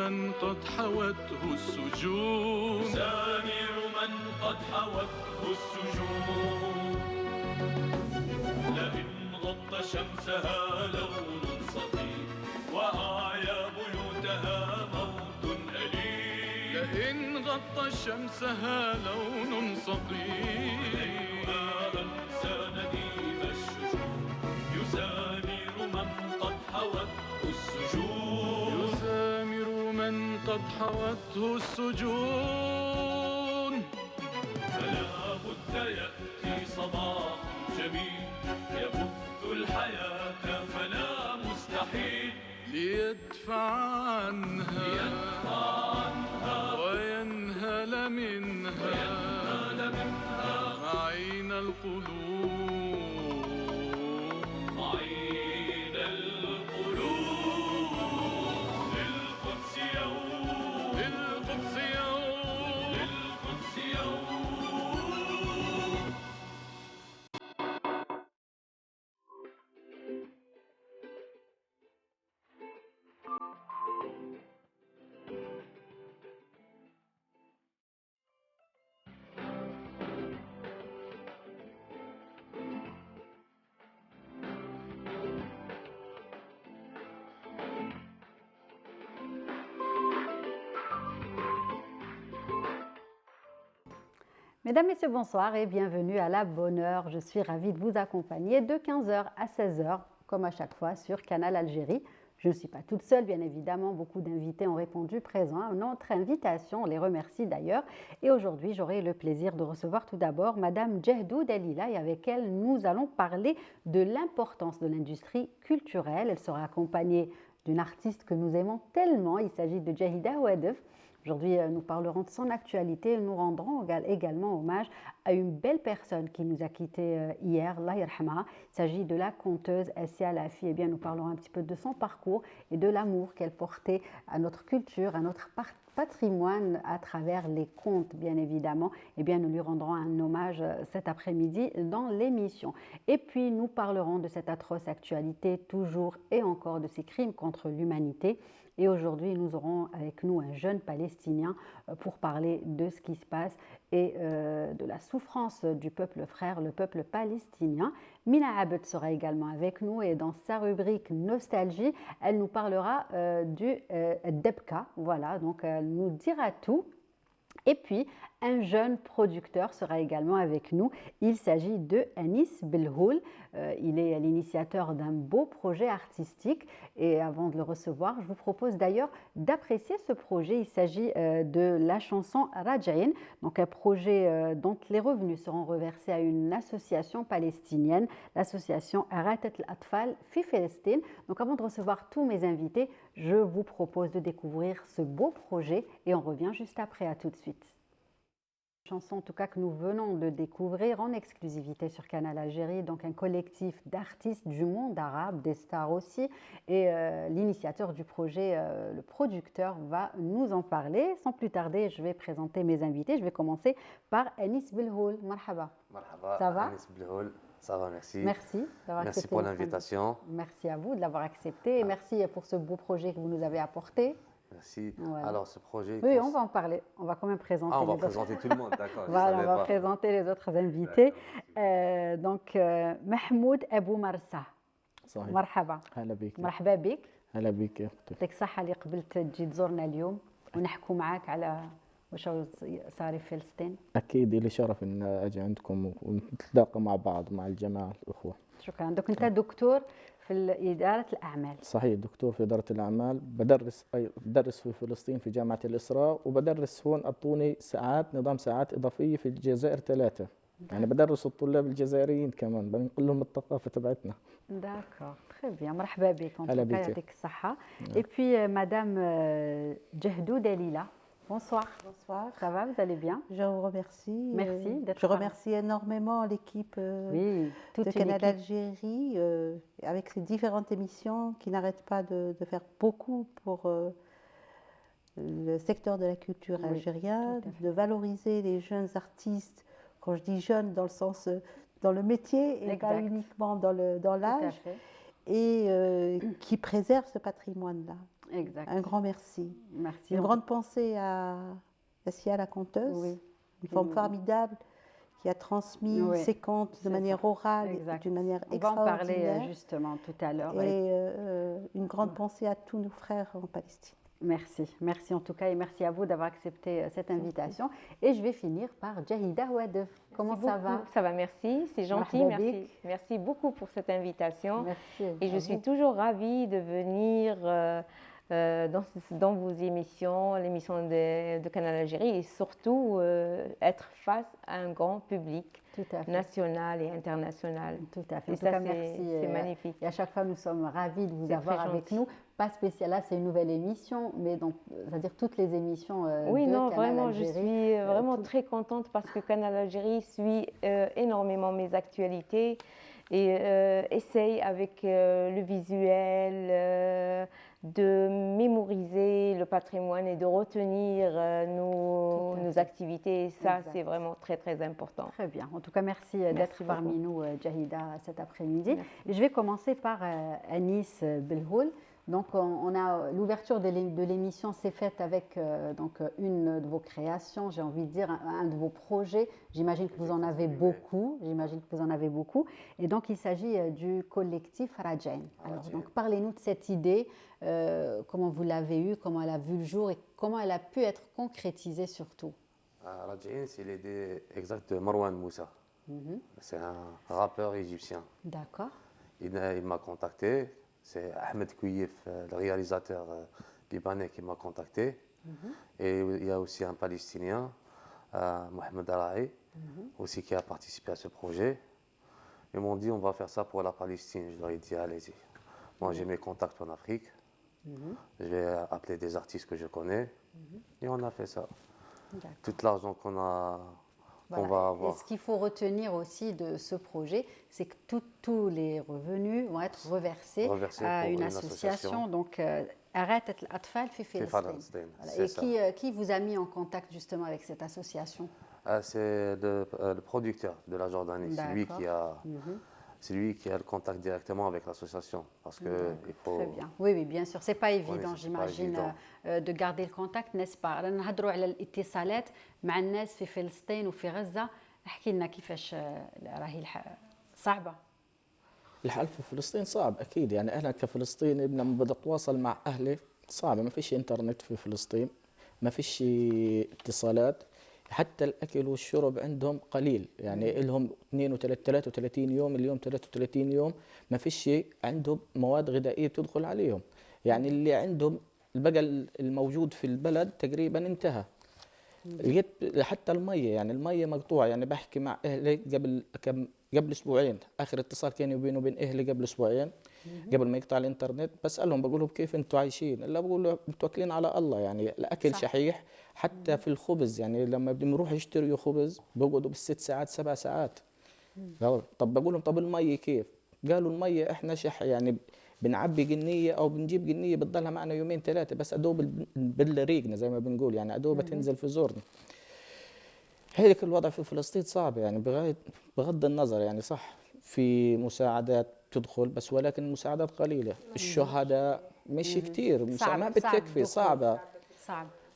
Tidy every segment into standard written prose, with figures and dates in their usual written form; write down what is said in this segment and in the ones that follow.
من قد حوته السجون يسامر من قد حوته السجون لئن غطى شمسها لون سطيع وأعيا بيوتها موت أليم لئن غطى شمسها لون سطيع أنسى نديم الشجون يسامر من قد حوته السجون يسامر من قد حوته السجون فلا بد يأتي صباح جميل يبث الحياة فلا مستحيل ليدفع عنها وينهل منها معين القلوب معين القلوب للقدس يوم للقدس يوم للقدس يوم Mesdames, Messieurs, bonsoir et bienvenue à la bonne heure. Je suis ravie de vous accompagner de 15h à 16h, comme à chaque fois sur Canal Algérie. Je ne suis pas toute seule, bien évidemment, beaucoup d'invités ont répondu présents à notre invitation, on les remercie d'ailleurs. Et aujourd'hui, j'aurai le plaisir de recevoir tout d'abord Madame Djehdou Dalila et avec elle, nous allons parler de l'importance de l'industrie culturelle. Elle sera accompagnée d'une artiste que nous aimons tellement, il s'agit de Djahida Ouadef. Aujourd'hui, nous parlerons de son actualité et nous rendrons également hommage à une belle personne qui nous a quittés hier, Allah yarhamha. Il s'agit de la conteuse Assia Lafi. Eh bien, nous parlerons un petit peu de son parcours et de l'amour qu'elle portait à notre culture, à notre patrimoine à travers les contes, bien évidemment. Eh bien, nous lui rendrons un hommage cet après-midi dans l'émission. Et puis, nous parlerons de cette atroce actualité, toujours et encore, de ces crimes contre l'humanité. Et aujourd'hui, nous aurons avec nous un jeune Palestinien pour parler de ce qui se passe et de la souffrance du peuple frère, le peuple palestinien. Mina Abed sera également avec nous et dans sa rubrique Nostalgie, elle nous parlera du Debka. Voilà, donc elle nous dira tout. Et puis, un jeune producteur sera également avec nous. Il s'agit de Anis Belhoul. Il est l'initiateur d'un beau projet artistique. Et avant de le recevoir, je vous propose d'ailleurs d'apprécier ce projet. Il s'agit de la chanson Rajain, donc un projet dont les revenus seront reversés à une association palestinienne, l'association Aratat al-Atfal fi Palestine. Donc avant de recevoir tous mes invités, je vous propose de découvrir ce beau projet et on revient juste après. À tout de suite. Chanson en tout cas que nous venons de découvrir en exclusivité sur Canal Algérie, donc un collectif d'artistes du monde arabe, des stars aussi, et l'initiateur du projet, le producteur, va nous en parler. Sans plus tarder, je vais présenter mes invités. Je vais commencer par Anis Belhoul. Marhaba. Marhaba. Ça va? Anis Belhoul. Ça va, merci. Merci d'avoir accepté. Merci pour l'invitation. Merci à vous de l'avoir accepté et merci pour ce beau projet que vous nous avez apporté. Merci. Voilà. Alors, ce projet... Oui, on va en parler. On va quand même présenter on va les présenter autres. tout le monde, d'accord. Voilà, on va présenter les autres invités. Donc, Mahmoud Abou Marsa. صحيح. مرحبا. هلا بك. مرحبا بك. هلا بك يا اختي. يعطيك الصحة اللي قبلت تجي تزورنا اليوم ونحكوا معك على وش صار في فلسطين. أكيد لي شرف إن أجي عندكم ونتلاقى مع بعض مع الجماعة الأخوة. شكرا. دوك أنت دكتور في إدارة الأعمال. صحيح، دكتور في إدارة الأعمال. بدرس في فلسطين في جامعة الإسراء وبدرس هون أعطوني ساعات نظام ساعات إضافية في الجزائر 3. يعني بدرس الطلاب الجزائريين كمان بنقل لهم الثقافة تبعتنا. D'accord, très bien. مرحبا بك. En tout cas, يعطيك الصحة. Et puis Madame Djehdou Dalila. Bonsoir. Bonsoir. Ça va, vous allez bien? Je vous remercie. Merci d'être Je remercie énormément l'équipe de Canal Algérie avec ces différentes émissions qui n'arrêtent pas de faire beaucoup pour le secteur de la culture algérien, de valoriser les jeunes artistes. Quand je dis jeunes, dans le sens, dans le métier et pas uniquement dans l'âge, et qui préservent ce patrimoine-là. Exact. Un grand merci. Merci. Une grande pensée à Sia, la conteuse, Oui. une femme formidable qui a transmis Oui, ses contes de c'est manière ça. orale, Exact. d'une manière On va en parler extraordinaire. justement tout à l'heure. Et une grande pensée à tous nos frères en Palestine. Merci, merci en tout cas et merci à vous d'avoir accepté cette invitation. Et je vais finir par Jahida Ouadef. Comment ça va? Ça va, merci, c'est gentil, Marhaba merci. bik. Merci beaucoup pour cette invitation. Merci. Et je à suis vous. toujours ravie de venir dans vos émissions, l'émission de Canal Algérie et surtout être face à un grand public Tout à fait. national et international. Tout à fait. Et En tout ça, cas, merci. c'est magnifique. Et à chaque fois, nous sommes ravis de vous C'est avoir très avec gentil. nous. Pas spécial, là, c'est une nouvelle émission, mais donc, c'est-à-dire toutes les émissions Oui, de non, Canal vraiment, je Algérie. suis vraiment tout- très contente parce que Canal Algérie suit énormément mes actualités et essaye avec le visuel de mémoriser le patrimoine et de retenir Tout à nos fait. activités. Et ça, Exact. c'est vraiment très, très important. Très bien. En tout cas, merci d'être Merci parmi beaucoup. nous, Jahida, cet après-midi. Merci. Et je vais commencer par Anis Belhoul. Donc, on a l'ouverture de l'émission s'est faite avec donc une de vos créations, j'ai envie de dire, un de vos projets. J'imagine que vous en avez beaucoup. J'imagine que vous en avez beaucoup. Et donc, il s'agit du collectif Rajain. Alors, Rajain. donc, parlez-nous de cette idée, comment vous l'avez eue, comment elle a vu le jour et comment elle a pu être concrétisée surtout. Rajain, c'est l'idée exacte de Marwan Moussa. C'est un rappeur égyptien. D'accord. Il m'a contacté. C'est Ahmed Kouyef, le réalisateur libanais, qui m'a contacté. Et il y a aussi un Palestinien, Mohamed Arahi, aussi qui a participé à ce projet. Ils m'ont dit on va faire ça pour la Palestine. Je leur ai dit allez-y. Moi j'ai mes contacts en Afrique. Je vais appeler des artistes que je connais. Et on a fait ça. D'accord. Tout l'argent qu'on va Voilà. avoir. Et ce qu'il faut retenir aussi de ce projet, c'est que tous les revenus vont être reversés Reversés à pour une une association. association. Donc, Arrête l'Atfal fi Filistin. Palestine, Voilà. c'est Et ça. qui vous a mis en contact justement avec cette association? C'est le producteur de la Jordanie. C'est lui qui a le contact directement avec l'association. Parce que il faut. Très bien. Oui, oui, bien sûr. C'est pas évident, c'est j'imagine, pas de garder le contact, n'est-ce pas? نهضروا على الاتصالات مع الناس في فلسطين وفي غزة. احكي لنا كيفاش راهي صعبة. الحال في فلسطين صعب اكيد، يعني انا كفلسطيني لما بدي اتواصل مع اهلي صعب، ما فيش انترنت في فلسطين، ما فيش اتصالات، حتى الاكل والشرب عندهم قليل، يعني لهم 33 يوم، اليوم 33 يوم ما فيش عندهم مواد غذائيه تدخل عليهم، يعني اللي عندهم بقى الموجود في البلد تقريبا انتهى. حتى الميه، يعني الميه مقطوعه، يعني بحكي مع اهلي قبل اسبوعين، اخر اتصال كان بيني وبين اهلي قبل اسبوعين قبل ما يقطع الانترنت، بسالهم بقول لهم كيف انتم عايشين؟ الا بقول لهم متوكلين على الله، يعني الاكل صح. شحيح، حتى في الخبز، يعني لما بدهم يروحوا يشتروا خبز بقعدوا بالست ساعات 7 ساعات. طب بقول لهم طب الميه كيف؟ قالوا الميه احنا يعني بنعبي جنيه او بنجيب جنيه بتضلها معنا يومين ثلاثه بس ادوب بالريقنا زي ما بنقول، يعني ادوب تنزل في زورنا. هيك الوضع في فلسطين صعب، يعني بغض النظر، يعني صح في مساعدات تدخل بس ولكن المساعدات قليله، الشهداء مش كثير، ما بتكفي، صعبه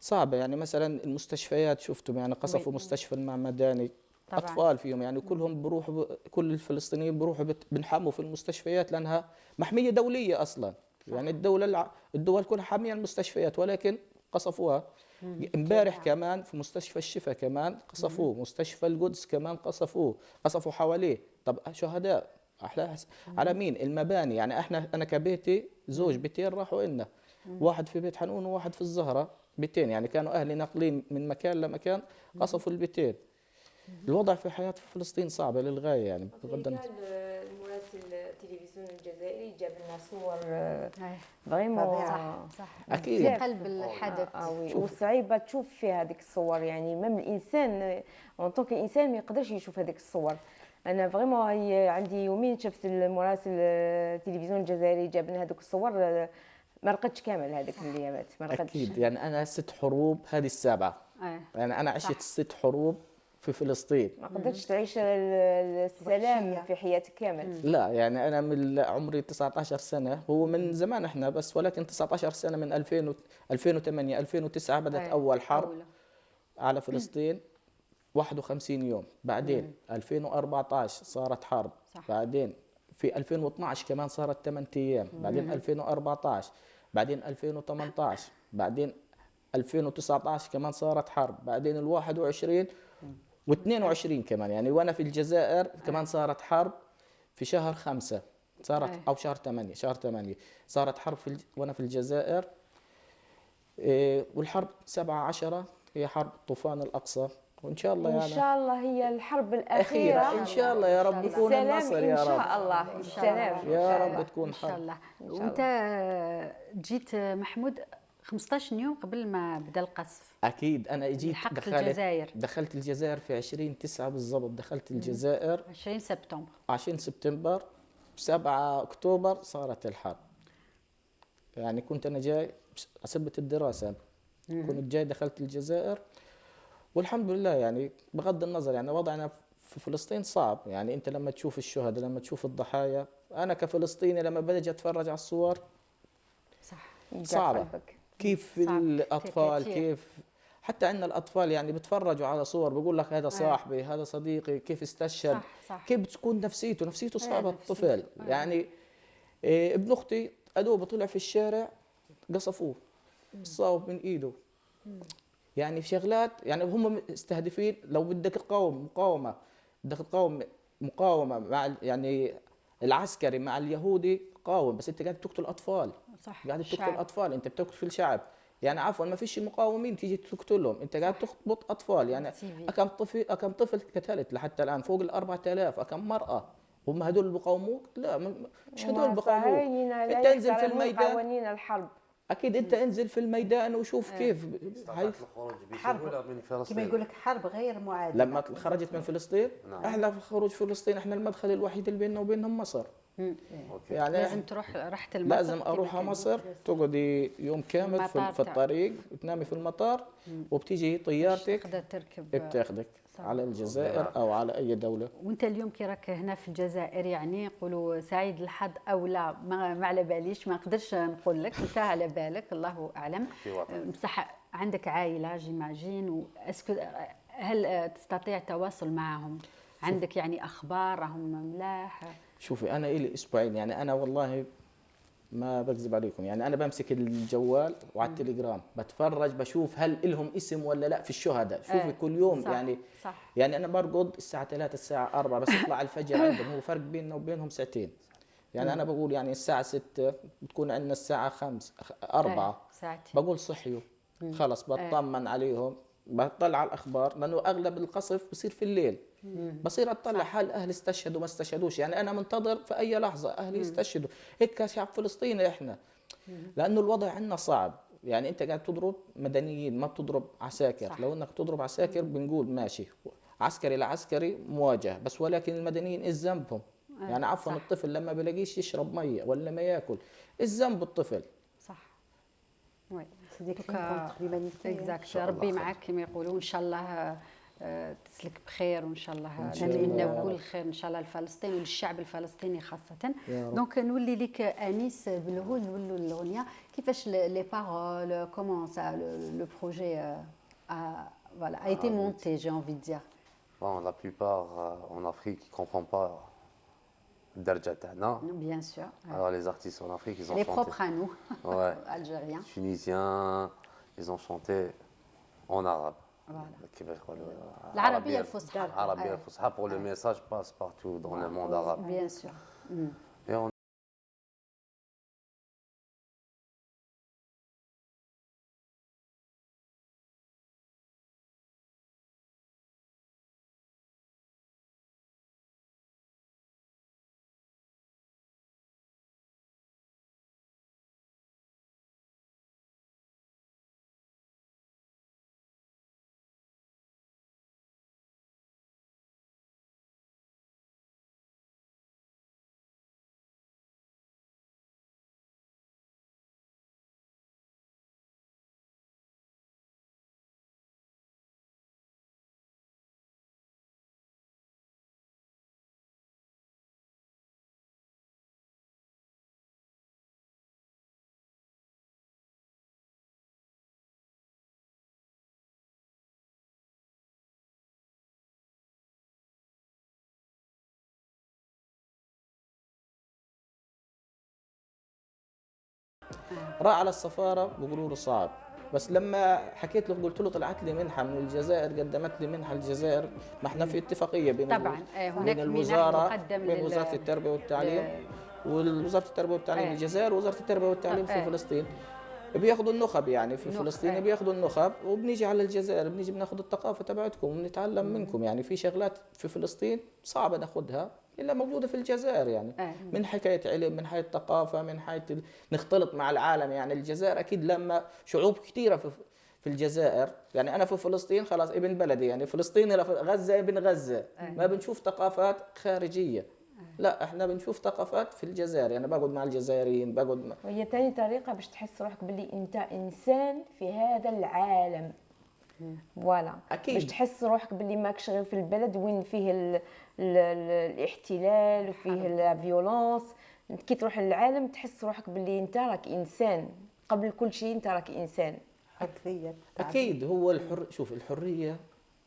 صعبه. يعني مثلا المستشفيات شفتم، يعني قصفوا مستشفى المعمداني، طبعاً. اطفال فيهم، يعني كلهم بروحوا، كل الفلسطينيين بروحوا بنحموا في المستشفيات لانها محميه دوليه اصلا، يعني الدول كلها حاميه المستشفيات ولكن قصفوها. امبارح كمان في مستشفى الشفا كمان قصفوه، مستشفى القدس كمان قصفوا حواليه. طب شهداء على مين؟ المباني، يعني انا كبيتي زوج بيتين راحوا لنا، واحد في بيت حنون وواحد في الزهره، بيتين يعني كانوا اهلي ناقلين من مكان لمكان قصفوا البيتين. الوضع في حياة فلسطين صعبة للغاية، يعني بغض النظر. المراسل التلفزيون الجزائري جاب لنا صور فريمون صح. أكيد. في قلب الحدث. وصعيبة تشوف فيها هذيك الصور، يعني مم الإنسان اون طونك إنسان ما يقدرش يشوف هذيك الصور. أنا فريمون عندي يومين شفت المراسل التلفزيون الجزائري جاب لنا هذوك الصور، ما رقدتش كامل هذيك الايامات، ما رقدتش. أكيد، يعني أنا 6 حروب هذه السابعة، يعني أنا عشت 6 حروب في فلسطين. ما قدرتش تعيش السلام وحشية. في حياتك كامل. لا يعني انا من عمري 19 سنه، هو من زمان احنا بس، ولكن 19 سنه من 2008 2009 بدات أي. اول حرب أولى. على فلسطين 51 يوم، بعدين 2014 صارت حرب، صح. بعدين في 2012 كمان صارت 8 ايام، بعدين 2014، بعدين 2018، بعدين 2019 كمان صارت حرب، بعدين ال 21 و22 كمان يعني، وانا في الجزائر كمان صارت حرب في شهر 5 صارت، أي. او شهر 8 صارت حرب وانا في الجزائر. والحرب 7/10 هي حرب طوفان الأقصى، وإن شاء الله ان يعني شاء الله هي الحرب أخيرة الاخيره. إن شاء الله يا رب يكون السلام النصر ان يا شاء رب، الله، السلام ان يا شاء رب الله. تكون ان شاء حرب. الله. إن شاء وانت جيت محمود 15 يوم قبل ما بدا القصف. أكيد أنا جيت لحقت الجزائر. دخلت الجزائر في 20/9 بالضبط، دخلت الجزائر 20 سبتمبر. 20 سبتمبر، 7 أكتوبر صارت الحرب. يعني كنت أنا جاي أثبت الدراسة، كنت جاي دخلت الجزائر، والحمد لله يعني بغض النظر يعني وضعنا في فلسطين صعب، يعني انت لما تشوف الشهداء، لما تشوف الضحايا، انا كفلسطيني لما باجي اتفرج على الصور صح. يوجع صعبة. قلبك. كيف صعب الاطفال، كتير. كيف حتى عندنا الاطفال يعني بتفرجوا على صور بيقول لك هذا صاحبي، هذا صديقي، كيف استشهد، صح صح. كيف بتكون نفسيته صعبة نفسيته. الطفل يعني. ابن اختي ادوبه طلع في الشارع قصفوه، صاب من ايده. يعني في شغلات يعني هم مستهدفين، لو بدك تقاوم مقاومه، بدك تقاوم مقاومه مع يعني العسكري مع اليهودي قاوم، بس انت قاعد تقتل اطفال، صح. قاعد تقتل الشعب. اطفال، انت بتقتل شعب. يعني عفوا ما فيش المقاومين تيجي تقتلهم، انت قاعد تخبط اطفال. يعني سيفي. كم طفل قتلت لحتى الان؟ فوق ال 4000. كم مراه؟ هم هدول اللي بقاوموك؟ لا مش هدول اللي بقاوموك. صهاينة انت لا انزل في يحترمون الميدان، قوانين الحرب. اكيد انت انزل في الميدان وشوف كيف استطاعت الخروج بسهولة من كما فلسطين. يقول لك حرب غير معادلة. لما خرجت من فلسطين. نعم. احنا في خروج فلسطين احنا المدخل الوحيد اللي بيننا وبينهم مصر. أوكي. يعني لازم تروح رحت المصر. لازم اروح على مصر، تقعدي يوم كامل المطار في الطريق، تنامي في المطار، وبتيجي طيارتك تقدر تركب. بتاخدك صح. على الجزائر او على اي دوله. وانت اليوم كي راك هنا في الجزائر يعني يقولوا سعيد الحظ او لا، ما على باليش، ما نقدرش نقول لك، انت على بالك الله اعلم. في وطن. بصح عندك عائله جيماجين، واسكو هل تستطيع التواصل معهم؟ عندك يعني اخبار راهم ملاح؟ شوفي انا الي اسبوعين، يعني انا والله ما بكذب عليكم، يعني انا بمسك الجوال وعلى التليجرام بتفرج بشوف هل لهم اسم ولا لا في الشهداء. شوفي كل يوم صح. يعني صح. يعني انا برقد الساعه 3 الساعه 4 بس يطلع الفجر عندهم، هو فرق بيننا وبينهم ساعتين. يعني انا بقول يعني الساعه 6 بتكون عندنا الساعه 5 4 ساعتين. بقول صحيوا خلص بطمن عليهم، بطلع على الاخبار لانه اغلب القصف بصير في الليل. بصير اطلع هل اهلي استشهدوا ما استشهدوش، يعني انا منتظر في اي لحظه اهلي يستشهدوا هيك كشعب فلسطيني احنا. لانه الوضع عندنا صعب، يعني انت قاعد تضرب مدنيين ما بتضرب عساكر. صح. لو انك تضرب عساكر بنقول ماشي، عسكري لعسكري مواجهه، بس ولكن المدنيين ايش ذنبهم؟ يعني عفوا صح. الطفل لما بلاقيش يشرب ميه ولا ما ياكل، ايش ذنب الطفل؟ صح. وي. C'est des crimes contre l'humanité. اكزاكت. ربي معك كما يقولوا، ان شاء الله تسلك بخير، وان شاء الله إن شاء الله. نتمنى كل خير ان شاء الله لفلسطين وللشعب الفلسطيني خاصه. يا رب. دونك نولي لك انيس بالهود نولوا الاغنيه كيفاش لي بارول كومون سا لو بروجي voilà a été monté, j'ai envie de dire. Bon, la plupart en Afrique, ils ne comprennent pas Darja Tahna. Bien sûr. Ouais. Alors les artistes en Afrique, ils ont Les chanté. propres à nous, Ouais. algériens. Tunisiens, ils ont chanté en arabe. Voilà. كيف يقولوا؟ العربية الفصحى. العربية الفصحى pour le message passe partout dans le monde arabe. Bien sûr. Et on راح على السفاره بيقولوا له صعب. بس لما حكيت له قلت له طلعت لي منحه من الجزائر، قدمت لي منحه الجزائر، ما احنا في اتفاقيه بين طبعا هناك بين الوزاره، تقدم بين وزاره التربيه والتعليم ووزاره التربيه والتعليم الجزائر ووزاره التربيه والتعليم في فلسطين. بياخذوا النخب يعني في فلسطين بياخذوا النخب، وبنيجي على الجزائر بنيجي بناخذ الثقافه تبعتكم ونتعلم منكم. يعني في شغلات في فلسطين صعبه ناخذها الا موجوده في الجزائر، يعني من حكايه علم، من حكايه ثقافه، من حكايه نختلط مع العالم. يعني الجزائر اكيد لما شعوب كثيره في الجزائر، يعني انا في فلسطين خلاص ابن بلدي، يعني فلسطين غزه ابن غزه، ما بنشوف ثقافات خارجيه. لا احنا بنشوف ثقافات في الجزائر، يعني بقعد مع الجزائريين بقعد وهي ثاني طريقه باش تحس روحك باللي انت انسان في هذا العالم. فوالا أكيد. باش تحس روحك باللي ماكش غير في البلد وين فيه الاحتلال وفيه الفيولونس. كي تروح للعالم تحس روحك باللي انت راك انسان، قبل كل شيء انت راك انسان. اكيد هو شوف الحريه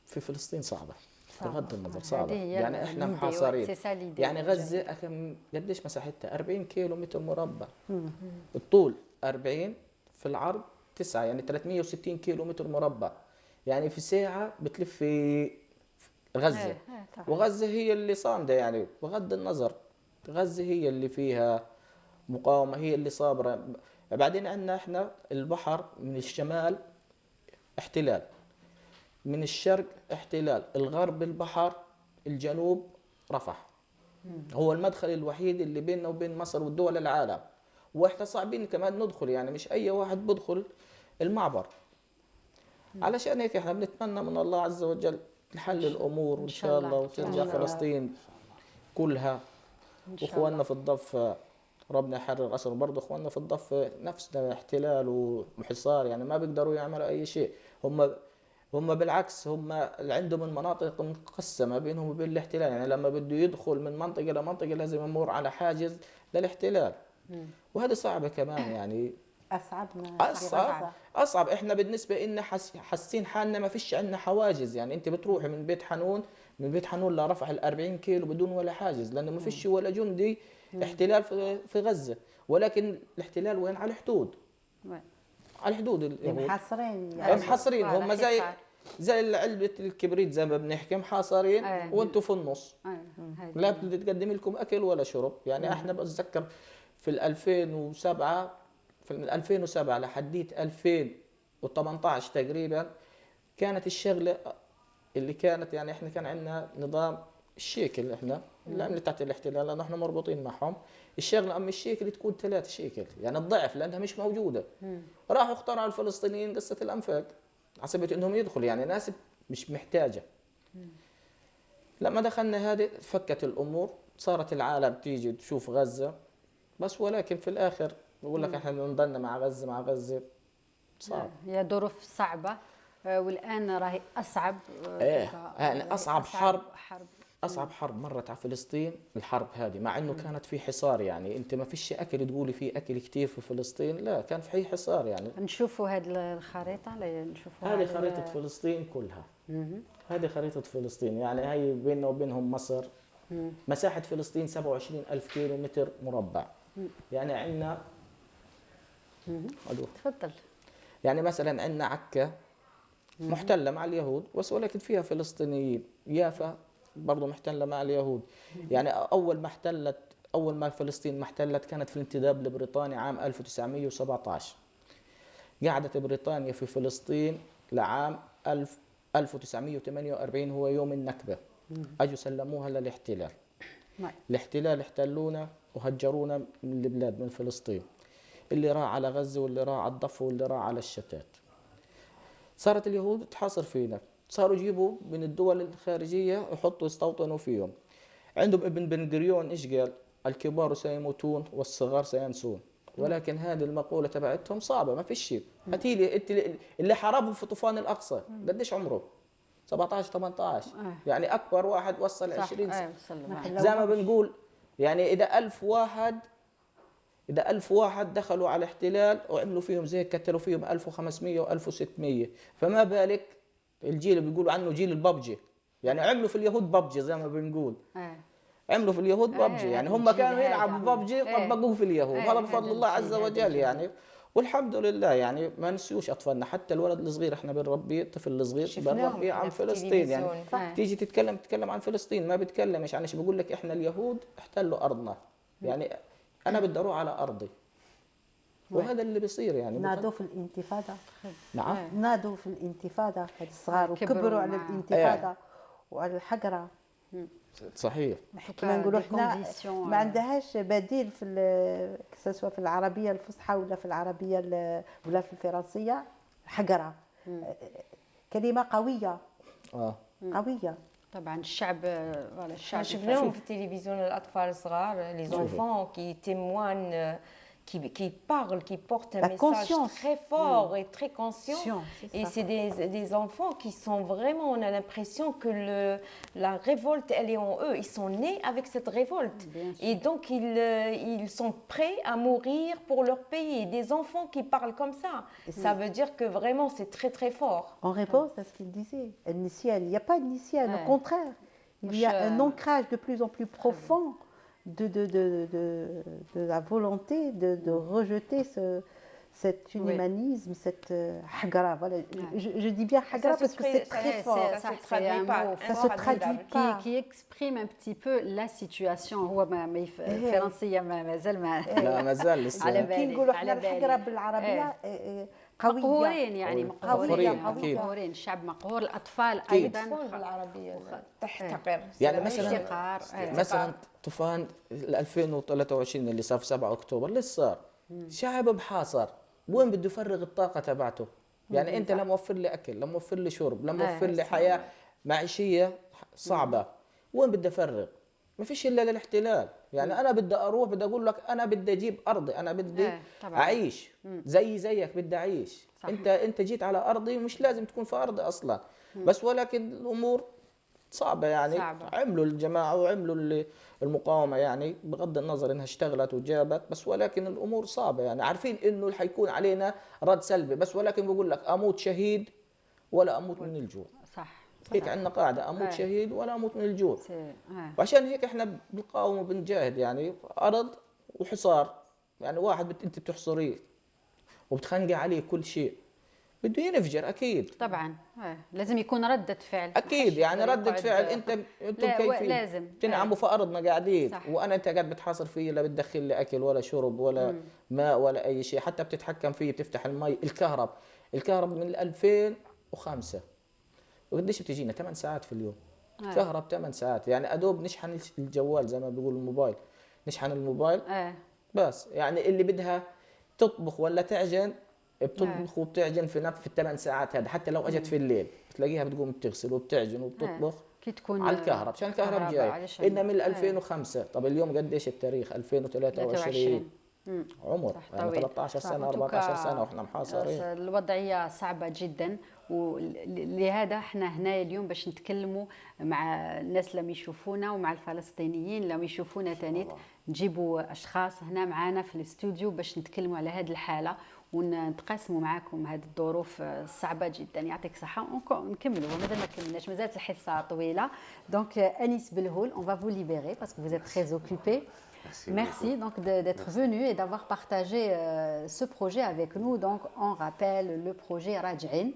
في فلسطين صعبه بغض النظر، صعبه. يعني احنا محاصرين، يعني غزه قديش مساحتها 40 كيلو متر مربع، الطول 40، في العرض 9، يعني 360 كيلو متر مربع. يعني في ساعه بتلف في غزه. وغزه هي اللي صامده، يعني بغض النظر غزه هي اللي فيها مقاومه، هي اللي صابره. بعدين عندنا احنا البحر من الشمال احتلال، من الشرق احتلال، الغرب البحر، الجنوب رفح. هو المدخل الوحيد اللي بيننا وبين مصر والدول العالم، واحنا صعبين كمان ندخل، يعني مش اي واحد بدخل المعبر. علشان هيك احنا بنتمنى من الله عز وجل تحل الامور وان شاء الله وترجع فلسطين كلها، واخواننا في الضفه ربنا يحرر اسر، برضه اخواننا في الضفه نفسنا احتلال وحصار، يعني ما بيقدروا يعملوا اي شيء. هم بالعكس هم اللي عندهم المناطق مقسمه بينهم وبين الاحتلال، يعني لما بده يدخل من منطقه لمنطقه لازم يمر على حاجز للاحتلال. وهذه صعبه كمان، يعني اصعب. احنا بالنسبه لنا حاسين حالنا ما فيش عندنا حواجز. يعني انت بتروحي من بيت حنون لرفح ال 40 كيلو بدون ولا حاجز، لانه ما فيش ولا جندي احتلال في غزه. ولكن الاحتلال وين؟ على الحدود، على الحدود محاصرين هم زي علبه الكبريت زي ما بنحكي، محاصرين وانتم في النص. لا بتقدم لكم اكل ولا شرب. يعني احنا بتذكر في 2007 من 2007 لحديت 2018 تقريبا كانت الشغله اللي كانت، يعني احنا كان عندنا نظام الشيكل، احنا العمله تحت الاحتلال لانه احنا مربوطين معهم. الشغله الشيكل تكون 3 شيكل، يعني الضعف لانها مش موجوده. راحوا اخترعوا الفلسطينيين قصه الانفاق حسبت انهم يدخلوا، يعني ناس مش محتاجه. لما دخلنا هذه فكت الامور، صارت العالم تيجي تشوف غزه بس، ولكن في الاخر بقول لك احنا نضلنا مع غزه صعب. هي ظروف صعبه، والان راهي اصعب. يعني اصعب حرب مرت على فلسطين الحرب هذه، مع انه كانت في حصار. يعني انت ما فيش اكل تقولي في اكل كثير في فلسطين، لا كان في حصار. يعني نشوفوا هذه الخريطه، نشوفوا هذه خريطه فلسطين كلها. هذه خريطه فلسطين، يعني هي بيننا وبينهم مصر. مساحه فلسطين 27,000 كيلو متر مربع. يعني عندنا تفضل. يعني مثلا عندنا عكا محتله مع اليهود بس، ولكن فيها فلسطينيين. يافا برضه محتله مع اليهود. يعني اول ما فلسطين محتلت كانت في الانتداب لبريطانيا عام 1917. قعدت بريطانيا في فلسطين لعام 1948 هو يوم النكبه. اجوا سلموها للاحتلال. الاحتلال احتلونا وهجرونا من البلاد، من فلسطين. اللي راح على غزه واللي راح على الضفه واللي راح على الشتات. صارت اليهود تحاصر فينا، صاروا يجيبوا من الدول الخارجيه يحطوا يستوطنوا فيهم. عندهم ابن بن غوريون ايش قال؟ الكبار سيموتون والصغار سينسون. ولكن هذه المقوله تبعتهم صعبه، ما فيش شيء. هاتي لي انت اللي حاربهم في طوفان الاقصى قديش عمره؟ 17 18. يعني اكبر واحد وصل 20 سنه. زي ما بنقول يعني اذا 1000 واحد دخلوا على الاحتلال وعملوا فيهم زي كتلوا فيهم 1500 و1600، فما بالك الجيل اللي بيقولوا عنه جيل الببجي. يعني عملوا في اليهود ببجي زي ما بنقول. عملوا في اليهود ببجي، يعني هم كانوا يلعبوا ببجي طبقوه في اليهود. هذا بفضل الله عز وجل يعني. والحمد لله يعني ما نسيوش اطفالنا، حتى الولد الصغير احنا بنربيه، الطفل الصغير شفناهم بنربيه عن إحنا في فلسطين يعني. التلفزيون. صح. تيجي تتكلم عن فلسطين، ما بتكلمش عن شيء، بقول لك احنا اليهود احتلوا ارضنا، يعني انا بدي اروح على ارضي، وهذا اللي بيصير يعني نادوا في الانتفاضة. نعم. نادوا في الانتفاضة هاد الصغار، كبروا وكبروا على مع- الانتفاضة وعلى الحجرة. صحيح. كما نقولوا احنا ما عندهاش بديل في سواء في العربية الفصحى ولا في العربية ولا في الفرنسية. الحجرة كلمة قوية قوية. طبعا الشعب ولا الشعب شفناهم في التلفزيون الأطفال الصغار لي زونفون كي témoignent qui parlent, qui portent un La message conscience. très fort et très conscient. C'est Et ça. c'est des enfants qui sont vraiment, on a l'impression que la révolte, elle est en eux. Ils sont nés avec cette révolte. Et donc, ils sont prêts à mourir pour leur pays. Des enfants qui parlent comme ça veut dire que vraiment, c'est très, très fort. En réponse à ce qu'il disait, il n'y a pas de Nicienne, au contraire. Il y a un ancrage de plus en plus profond de la volonté de rejeter cet humanisme, cette hagara. Voilà. Je dis bien hagara parce que c'est très fort. Ça se traduit pas. Ça se traduit pas. qui exprime un petit peu la situation. هو ما فرنسية ما زال ما لا ما زال لسه على كي بالي نقولوا على احنا الحجرة بالي. بالعربية قوية. مقهورين يعني مقهورين، أكيد. مقهورين الشعب مقهور، الأطفال أكيد. أيضا بالعربية تحتقر. يعني احتقار. مثلا طوفان 2023 اللي صار في 7 اكتوبر لسه صار، شعب بحاصر، وين بده يفرغ الطاقه تبعته؟ يعني انت لا موفر لي اكل، لا موفر لي شرب، لا موفر لي حياه معيشيه صعبه، وين بدي افرغ؟ ما فيش الا للاحتلال. يعني انا بدي اروح، بدي اقول لك انا بدي اجيب ارضي، انا بدي اعيش زيك، بدي اعيش. صح. انت جيت على ارضي، مش لازم تكون في ارضي اصلا، بس ولكن الامور صعبة يعني. عملوا الجماعة وعملوا المقاومة يعني، بغض النظر انها اشتغلت وجابت، بس ولكن الامور صعبة يعني. عارفين انه حيكون علينا رد سلبي، بس ولكن بقول لك اموت شهيد ولا اموت من الجوع. صح. هيك عندنا قاعدة، اموت شهيد ولا اموت من الجوع. وعشان هيك احنا بنقاوم وبنجاهد يعني. ارض وحصار، يعني واحد انت بتحصريه وبتخنقي عليه كل شيء، بده ينفجر اكيد. طبعا لازم يكون ردة فعل اكيد يعني ردة فعل. انتم كيفين لازم تنعموا في ارضنا قاعدين، صح. وانا انت قاعد بتحاصر فيي، لا بتدخل لي اكل ولا شرب ولا ماء ولا اي شيء، حتى بتتحكم فيي، بتفتح المي. الكهرب من 2005 وقديش بتجينا 8 ساعات في اليوم. كهرب 8 ساعات يعني، ادوب نشحن الجوال زي ما بيقول الموبايل، نشحن الموبايل بس. يعني اللي بدها تطبخ ولا تعجن بتطبخ وبتعجن في نفس ال8 ساعات هذا. حتى لو اجت في الليل بتلاقيها بتقوم بتغسل وبتعجن وبتطبخ كي تكون على الكهرب، عشان الكهرب جاي. إننا من 2005. طب اليوم قديش التاريخ؟ 2023. عمر يعني 13 سنة 14 سنة واحنا محاصرين. الوضعية صعبة جدا، ولهذا احنا هنا اليوم باش نتكلموا مع الناس اللي يشوفونا ومع الفلسطينيين اللي يشوفونا تاني. نجيبوا اشخاص هنا معنا في الاستوديو باش نتكلموا على هذه الحالة ونتقاسموا معكم هذه الظروف الصعبة جدا. يعطيك الصحة. نكملوا، مازال ما كملناش، مازالت الحصة طويلة. دونك Anis Belhoul, on va vous libérer parce que vous êtes très occupé. Merci donc d'être venu et d'avoir partagé ce projet avec nous. Donc on rappelle le projet Raj'in,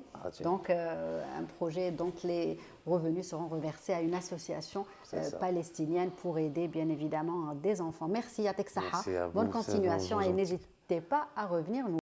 donc un projet dont les revenus seront reversés à une association palestinienne pour aider bien évidemment des enfants. Merci, Yatek Saha. Bonne continuation et n'hésitez pas à revenir nous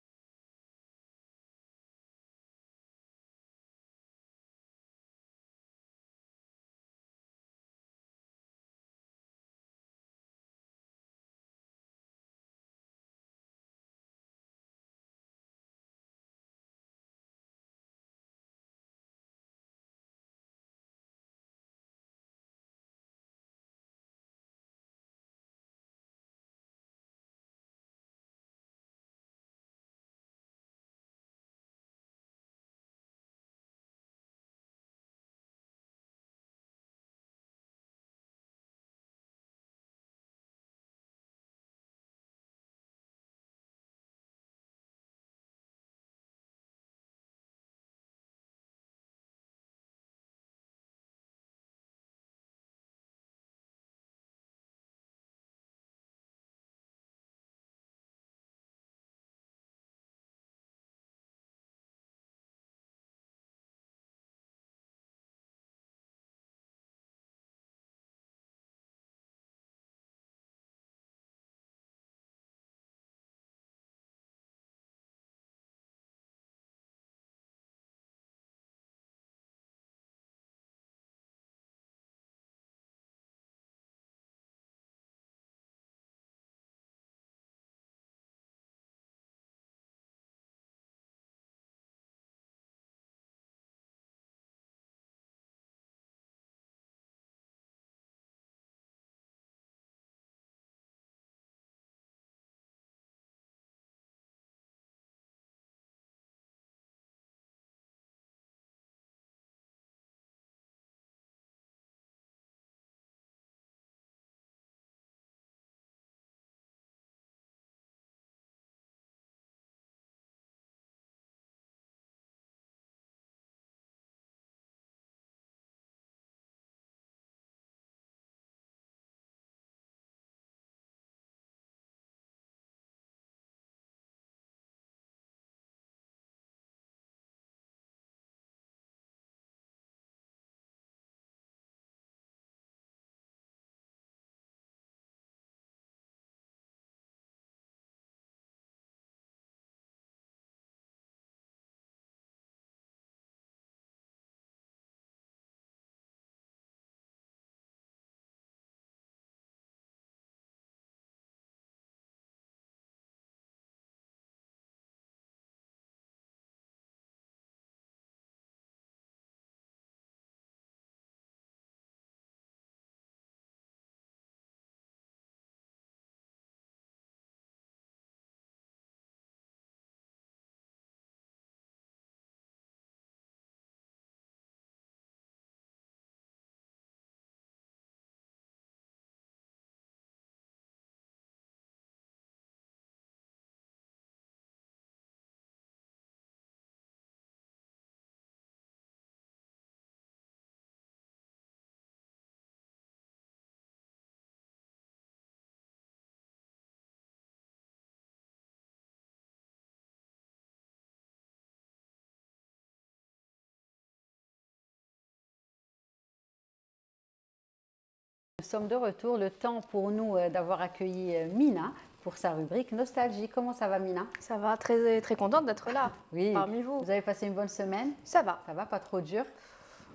sommes de retour. Le temps pour nous d'avoir accueilli Mina pour sa rubrique Nostalgie. Comment ça va, Mina? Ça va, très, très contente d'être là, Oui. parmi vous. Vous avez passé une bonne semaine? Ça va. Ça va, pas trop dur?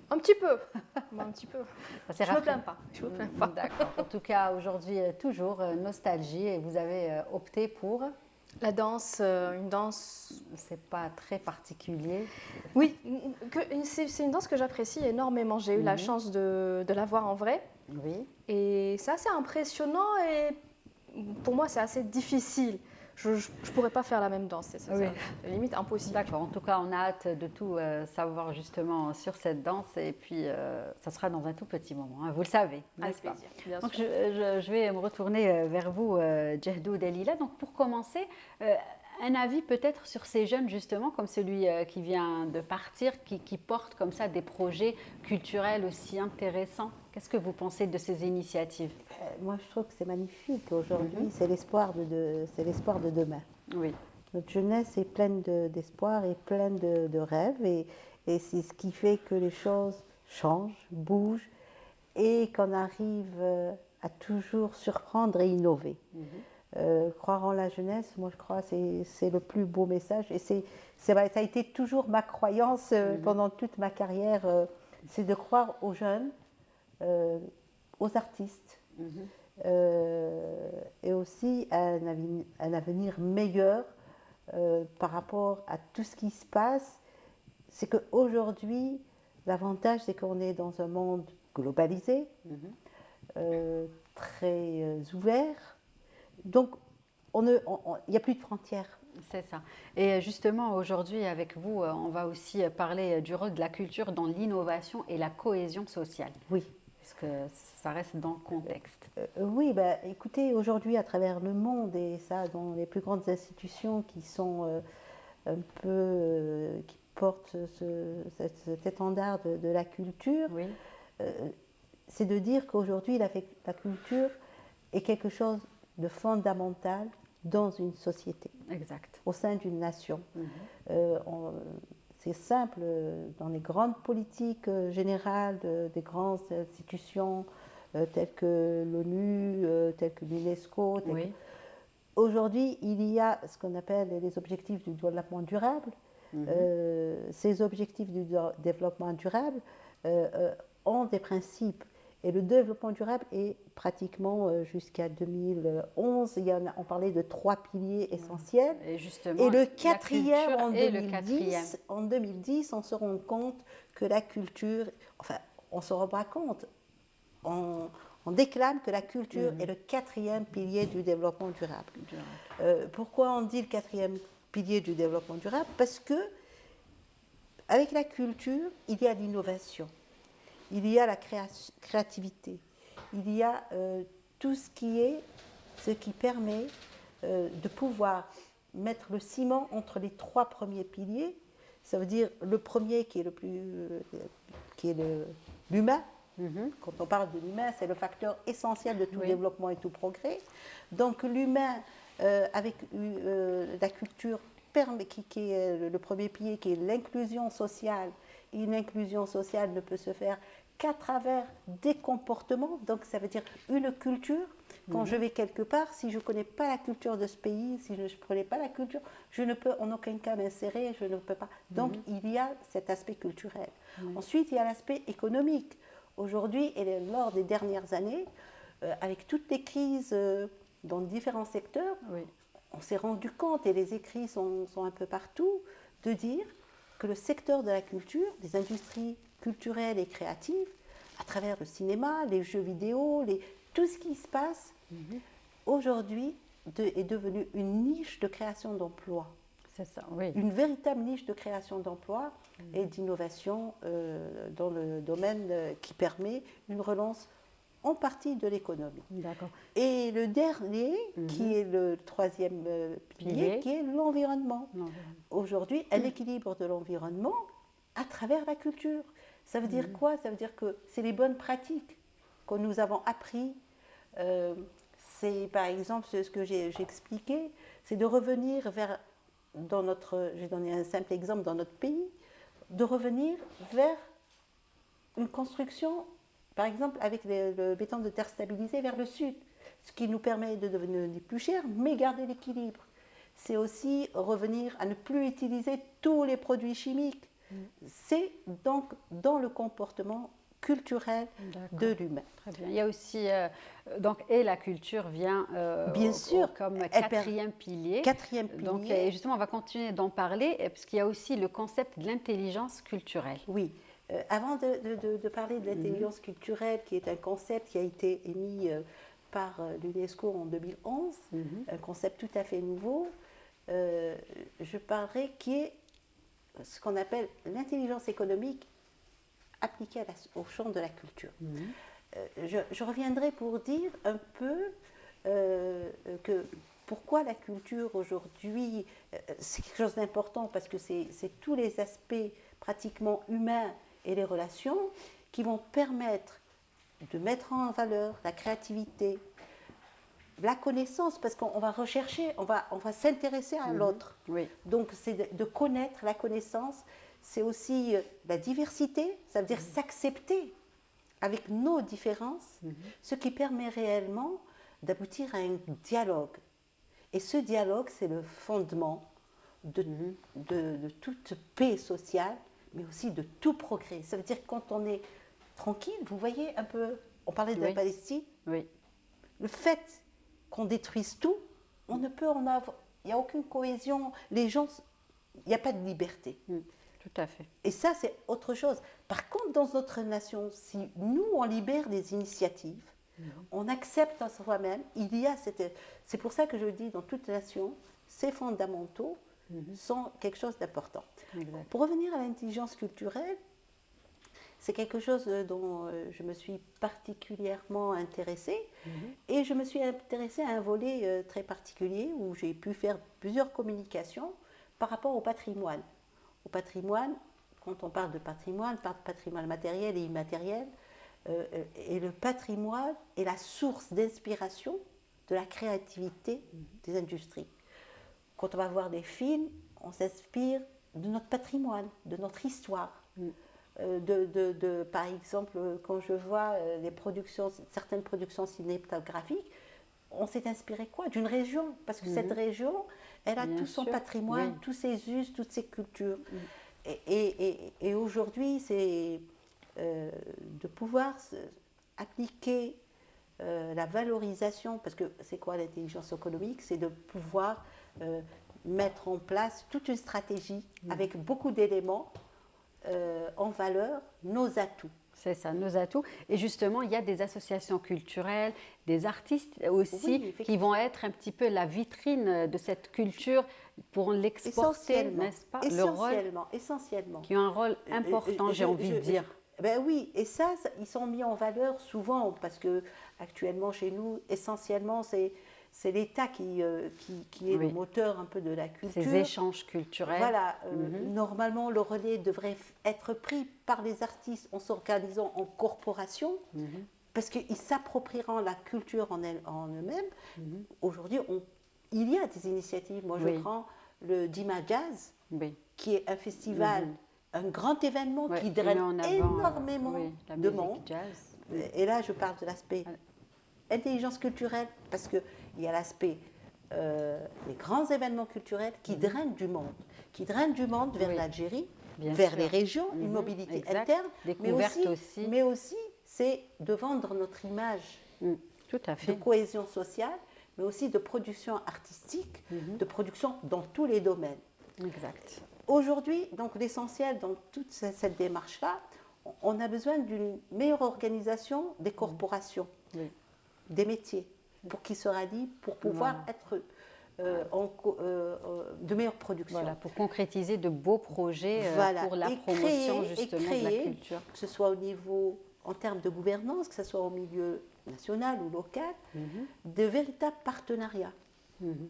Un petit peu. Un petit peu. Ça, Je me plains pas. Je me plains pas. D'accord. En tout cas, aujourd'hui, toujours Nostalgie. Et vous avez opté pour... La danse, une danse... C'est pas très particulier. Oui, c'est une danse que j'apprécie énormément. J'ai eu la chance de la voir en vrai. Oui. Et c'est assez impressionnant et pour moi, c'est assez difficile. Je ne pourrais pas faire la même danse, c'est Oui. limite impossible. D'accord, en tout cas, on a hâte de tout savoir justement sur cette danse et puis ça sera dans un tout petit moment, hein, vous le savez, Avec n'est-ce pas? plaisir, bien Donc sûr. je vais me retourner vers vous, Djehdou Delila. Donc pour commencer, un avis peut-être sur ces jeunes justement, comme celui qui vient de partir, qui portent comme ça des projets culturels aussi intéressants. Qu'est-ce que vous pensez de ces initiatives? Moi, je trouve que c'est magnifique. Aujourd'hui, c'est l'espoir de demain. Oui. Notre jeunesse est pleine d'espoir et pleine de rêves. Et c'est ce qui fait que les choses changent, bougent et qu'on arrive à toujours surprendre et innover. Croire en la jeunesse, moi je crois que c'est le plus beau message. Et ça a été toujours ma croyance pendant toute ma carrière, c'est de croire aux jeunes, aux artistes, et aussi à un avenir meilleur par rapport à tout ce qui se passe. C'est qu'aujourd'hui, l'avantage, c'est qu'on est dans un monde globalisé, très ouvert. Donc, il n'y a plus de frontières. C'est ça. Et justement, aujourd'hui, avec vous, on va aussi parler du rôle de la culture dans l'innovation et la cohésion sociale. Oui. Parce que ça reste dans le contexte. Oui, écoutez, aujourd'hui, à travers le monde, et ça, dans les plus grandes institutions qui sont qui portent cet étendard de la culture, Oui. C'est de dire qu'aujourd'hui, la culture est quelque chose de fondamental dans une société, Exact. au sein d'une nation. C'est simple, dans les grandes politiques générales des grandes institutions telles que l'ONU, telles que l'UNESCO. Oui. Aujourd'hui, il y a ce qu'on appelle les objectifs du développement durable. Ces objectifs du développement durable ont des principes. Et le développement durable est pratiquement jusqu'à 2011, on parlait de 3 piliers essentiels. Et justement, et le quatrième, en 2010, on se rend compte que la culture, enfin, on se rend pas compte, on déclame que la culture est le 4e pilier du développement durable. Pourquoi on dit le 4e pilier du développement durable? Parce que avec la culture, il y a l'innovation. Il y a la créativité, il y a tout ce qui permet de pouvoir mettre le ciment entre les 3 premiers piliers. Ça veut dire le premier qui est l'humain. Quand on parle de l'humain, c'est le facteur essentiel de tout développement et tout progrès. Donc l'humain, avec la culture, qui est le premier pilier, qui est l'inclusion sociale. Une inclusion sociale ne peut se faire qu'à travers des comportements. Donc ça veut dire une culture. Quand je vais quelque part, si je ne connais pas la culture de ce pays, si je ne connais pas la culture, je ne peux en aucun cas m'insérer, je ne peux pas. Donc il y a cet aspect culturel. Ensuite, il y a l'aspect économique. Aujourd'hui, et lors des dernières années, avec toutes les crises dans différents secteurs, on s'est rendu compte, et les écrits sont un peu partout, de dire que le secteur de la culture, des industries culturelles et créatives, à travers le cinéma, les jeux vidéo, tout ce qui se passe, aujourd'hui est devenu une niche de création d'emplois. C'est ça, oui. Une véritable niche de création d'emplois et d'innovation dans le domaine qui permet une relance en partie de l'économie. D'accord. Et le dernier, qui est le 3e pilier, qui est l'environnement. Aujourd'hui, un équilibre de l'environnement à travers la culture. Ça veut dire quoi? Ça veut dire que c'est les bonnes pratiques que nous avons appris. C'est par exemple ce que j'ai expliqué, c'est de revenir vers, j'ai donné un simple exemple dans notre pays, de revenir vers une construction par exemple avec le béton de terre stabilisé vers le sud, ce qui nous permet de devenir plus cher, mais garder l'équilibre. C'est aussi revenir à ne plus utiliser tous les produits chimiques. C'est donc dans le comportement culturel de l'humain. Très bien. Il y a aussi, donc, et la culture vient bien sûr, comme quatrième pilier. Quatrième pilier. Donc, et justement, on va continuer d'en parler, parce qu'il y a aussi le concept de l'intelligence culturelle. Oui. Avant de parler de l'intelligence culturelle, qui est un concept qui a été émis par l'UNESCO en 2011, un concept tout à fait nouveau, je parlerai qui est ce qu'on appelle l'intelligence économique appliquée au champ de la culture. Je reviendrai pour dire un peu que pourquoi la culture aujourd'hui, c'est quelque chose d'important parce que c'est tous les aspects pratiquement humains et les relations qui vont permettre de mettre en valeur la créativité, la connaissance, parce qu'on va rechercher, on va s'intéresser à l'autre. Oui. Donc c'est de connaître la connaissance, c'est aussi la diversité, ça veut dire s'accepter avec nos différences, ce qui permet réellement d'aboutir à un dialogue. Et ce dialogue, c'est le fondement de toute paix sociale, mais aussi de tout progrès. Ça veut dire que quand on est tranquille, vous voyez un peu, on parlait de la Palestine, le fait qu'on détruise tout, on ne peut en avoir, il n'y a aucune cohésion, les gens, il n'y a pas de liberté. Tout à fait. Et ça, c'est autre chose. Par contre, dans notre nation, si nous, on libère des initiatives, on accepte en soi-même, il y a c'est pour ça que je dis, dans toute nation, ces fondamentaux sont quelque chose d'important. Pour revenir à l'intelligence culturelle, c'est quelque chose dont je me suis particulièrement intéressée et je me suis intéressée à un volet très particulier où j'ai pu faire plusieurs communications par rapport au patrimoine. Au patrimoine, quand on parle de patrimoine matériel et immatériel, et le patrimoine est la source d'inspiration de la créativité des industries. Quand on va voir des films, on s'inspire de notre patrimoine, de notre histoire. Par exemple, quand je vois certaines productions cinématographiques, on s'est inspiré quoi? D'une région, parce que cette région, elle a tout son patrimoine, tous ses us, toutes ses cultures. Et aujourd'hui, c'est de pouvoir appliquer la valorisation, parce que c'est quoi l'intelligence économique? C'est de pouvoir mettre en place toute une stratégie avec beaucoup d'éléments en valeur, nos atouts. C'est ça, nos atouts. Et justement, il y a des associations culturelles, des artistes aussi, qui vont être un petit peu la vitrine de cette culture pour l'exporter, n'est-ce pas? Essentiellement. Qui ont un rôle important, j'ai envie de dire. Ben oui, et ça, ils sont mis en valeur souvent, parce que actuellement chez nous, essentiellement, c'est l'État qui est le moteur un peu de la culture. Ces échanges culturels. Voilà, normalement le relais devrait être pris par les artistes en s'organisant en corporation, parce qu'ils s'approprieront la culture en eux-mêmes. Aujourd'hui, il y a des initiatives. Moi, je prends le Dima Jazz, qui est un festival, un grand événement qui draine énormément de monde. Jazz. Et là, je parle de l'aspect intelligence culturelle, parce qu'il y a l'aspect les grands événements culturels qui drainent du monde, vers l'Algérie, vers les régions, une mobilité interne, mais aussi c'est de vendre notre image Tout à fait. de cohésion sociale, mais aussi de production artistique, de production dans tous les domaines. Exact. Aujourd'hui, donc l'essentiel dans toute cette démarche-là, on a besoin d'une meilleure organisation des corporations, des métiers, pour qu'ils se rallient, pour pouvoir être de meilleure production. Voilà, pour concrétiser de beaux projets pour la promotion justement de la culture. Que ce soit au niveau, en termes de gouvernance, que ce soit au milieu national ou local, de véritables partenariats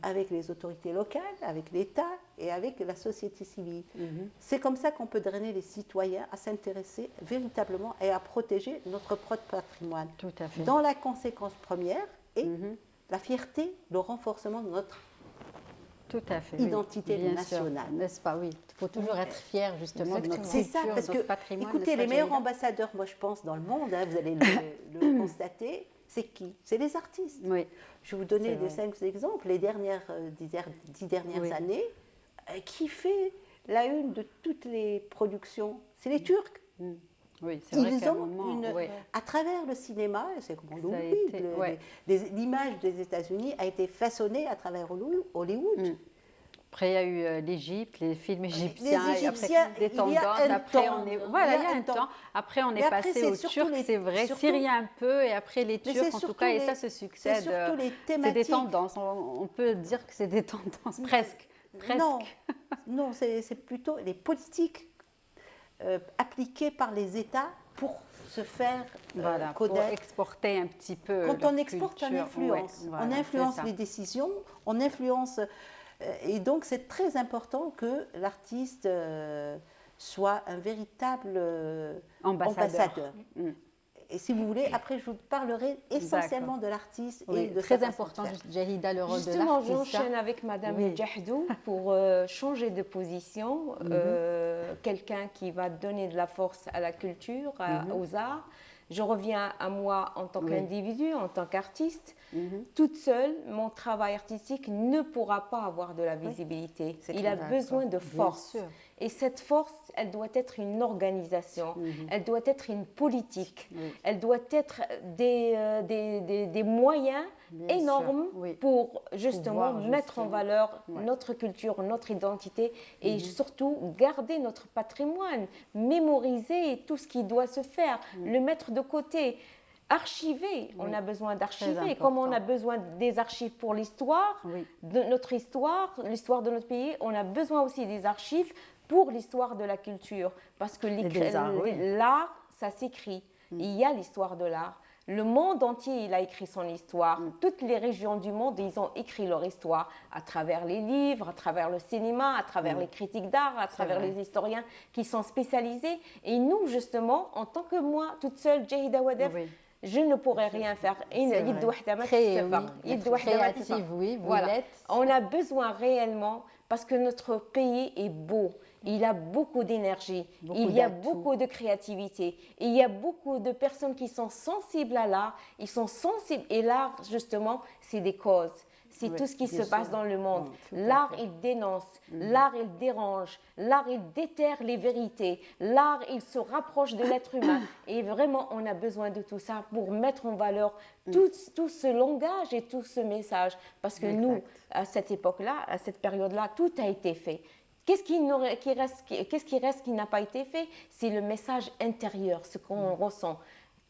avec les autorités locales, avec l'État et avec la société civile. C'est comme ça qu'on peut drainer les citoyens à s'intéresser véritablement et à protéger notre propre patrimoine. Tout à fait. Dans la conséquence première est la fierté, le renforcement de notre Tout à fait, identité bien nationale. N'est-ce pas? Oui, il faut toujours être fier justement de notre C'est culture, ça, parce de notre que, patrimoine. écoutez, les meilleurs ambassadeurs, moi je pense, dans le monde, hein, vous allez le constater, c'est qui? C'est les artistes. Oui. Je vais vous donner des 5 exemples. Les dernières 10 dernières années, qui fait la une de toutes les productions? C'est les Turcs. Oui, c'est vrai Ils ont à travers le cinéma, c'est comme Hollywood, l'image des États-Unis a été façonnée à travers Hollywood. Après, il y a eu l'Égypte, les films égyptiens, les Égyptiens, des tendances. Après, il y a un temps. Après, on est passé aux Turcs, c'est vrai, Syriens un peu, et après les Turcs, en tout cas, et ça se succède. C'est des tendances. On peut dire que c'est des tendances, presque. Non, c'est plutôt les politiques appliquées par les États pour se faire pour exporter un petit peu. Quand on exporte, on influence. On influence les décisions, on influence. Et donc, c'est très important que l'artiste soit un véritable ambassadeur. Et si vous voulez, après, je vous parlerai essentiellement de l'artiste et de très important, Jahida, le rôle de l'artiste. Justement, j'enchaîne avec Madame Djahdou pour changer de position. Quelqu'un qui va donner de la force à la culture, aux arts. Je reviens à moi en tant qu'individu, en tant qu'artiste. Toute seule, mon travail artistique ne pourra pas avoir de la visibilité. Il a besoin de force. Et cette force, elle doit être une organisation, elle doit être une politique, elle doit être des moyens énormes pour justement mettre en valeur notre culture, notre identité et surtout garder notre patrimoine, mémoriser tout ce qui doit se faire, le mettre de côté. Archiver, on a besoin d'archiver, comme on a besoin des archives pour l'histoire, de notre histoire, l'histoire de notre pays, on a besoin aussi des archives pour l'histoire de la culture, parce que l'art, ça s'écrit, il y a l'histoire de l'art. Le monde entier, il a écrit son histoire. Toutes les régions du monde, ils ont écrit leur histoire à travers les livres, à travers le cinéma, à travers les critiques d'art, à travers les historiens qui sont spécialisés. Et nous, justement, en tant que moi, toute seule, Jahida Wadef, je ne pourrais rien faire. Voilà. On a besoin réellement, parce que notre pays est beau, il a beaucoup d'énergie, il y a beaucoup de créativité, il y a beaucoup de personnes qui sont sensibles à l'art, ils sont sensibles, et l'art justement, c'est des causes. C'est tout ce qui se passe dans le monde. L'art, il dénonce, l'art, il dérange, l'art, il déterre les vérités, l'art, il se rapproche de l'être humain. Et vraiment, on a besoin de tout ça pour mettre en valeur tout ce langage et tout ce message. Parce que nous, à cette époque-là, à cette période-là, tout a été fait. Qu'est-ce qui reste qui n'a pas été fait? C'est le message intérieur, ce qu'on ressent.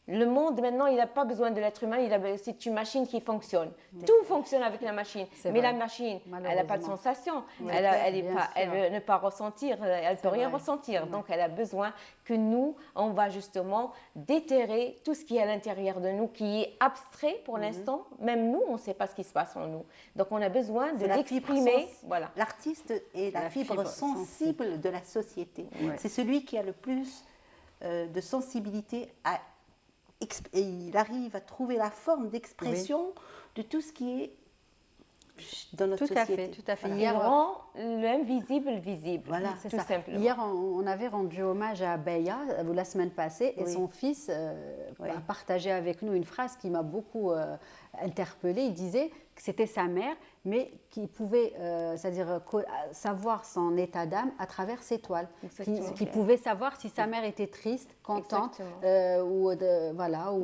Le monde, maintenant, il n'a pas besoin de l'être humain, c'est une machine qui fonctionne. Tout fonctionne avec la machine. Mais la machine, elle n'a pas de sensation. Elle ne peut pas ressentir, elle ne peut rien ressentir. Donc, elle a besoin que nous, on va justement déterrer tout ce qui est à l'intérieur de nous, qui est abstrait pour l'instant. Même nous, on ne sait pas ce qui se passe en nous. Donc, on a besoin de l'exprimer. Voilà. L'artiste est la fibre sensible de la société. C'est celui qui a le plus de sensibilité et il arrive à trouver la forme d'expression de tout ce qui est dans notre société. Tout à fait. Voilà. Il rend l'invisible visible. Voilà, c'est tout ça. simplement. Hier, on avait rendu hommage à Beya la semaine passée et son fils a partagé avec nous une phrase qui m'a beaucoup interpellée. Il disait que c'était sa mère, mais qui pouvait, c'est-à-dire savoir son état d'âme à travers ses toiles. Qui pouvait savoir si sa mère était triste, contente, ou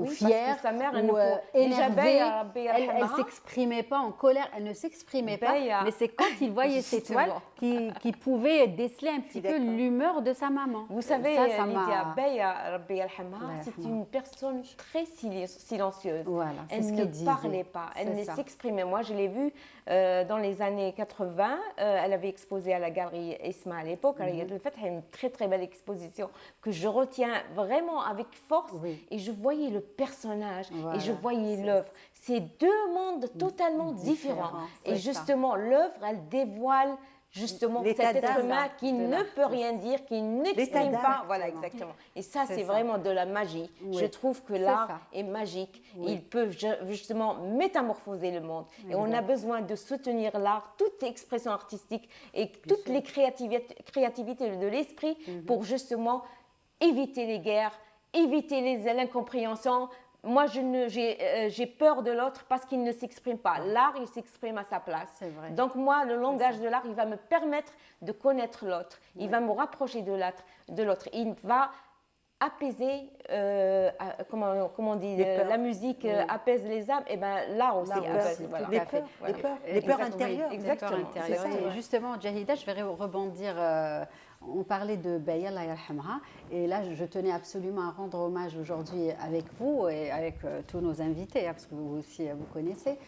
fière, parce que sa mère, ou énervée. Elle ne s'exprimait pas en colère, elle ne s'exprimait pas. Mais c'est quand il voyait ses toiles qu'il pouvait déceler un petit peu l'humeur de sa maman. Vous savez, Lydia, Beya, Rabbi al-Hamma, c'est une personne très silencieuse. Voilà, elle ne parlait pas, elle ne s'exprimait. Moi, je l'ai vue dans les années 80. Elle avait exposé à la galerie Esma à l'époque. Elle a une très très belle exposition que je retiens vraiment avec force. Et je voyais le personnage et je voyais l'œuvre. C'est deux mondes totalement différents. Et justement, l'œuvre, elle dévoile justement cet être humain qui ne peut rien dire, qui n'exprime pas. Voilà, exactement. Et ça, c'est vraiment de la magie. Oui. Je trouve que l'art est magique. Oui. Il peut justement métamorphoser le monde. Et on a besoin de soutenir l'art, toute expression artistique et toutes les créativités de l'esprit pour justement éviter les guerres, éviter l'incompréhension. Moi, j'ai peur de l'autre parce qu'il ne s'exprime pas. L'art, il s'exprime à sa place. Donc moi, le langage de l'art, il va me permettre de connaître l'autre. Il va me rapprocher de l'autre. Il va apaiser, comment on dit, la musique apaise les âmes. Et bien l'art aussi apaise. Voilà. Les peurs intérieures. Exactement. Et justement, Jahida, je vais rebondir. On parlait de Beya, Allah yarhamha, et là je tenais absolument à rendre hommage aujourd'hui avec vous et avec tous nos invités, parce que vous aussi vous connaissez,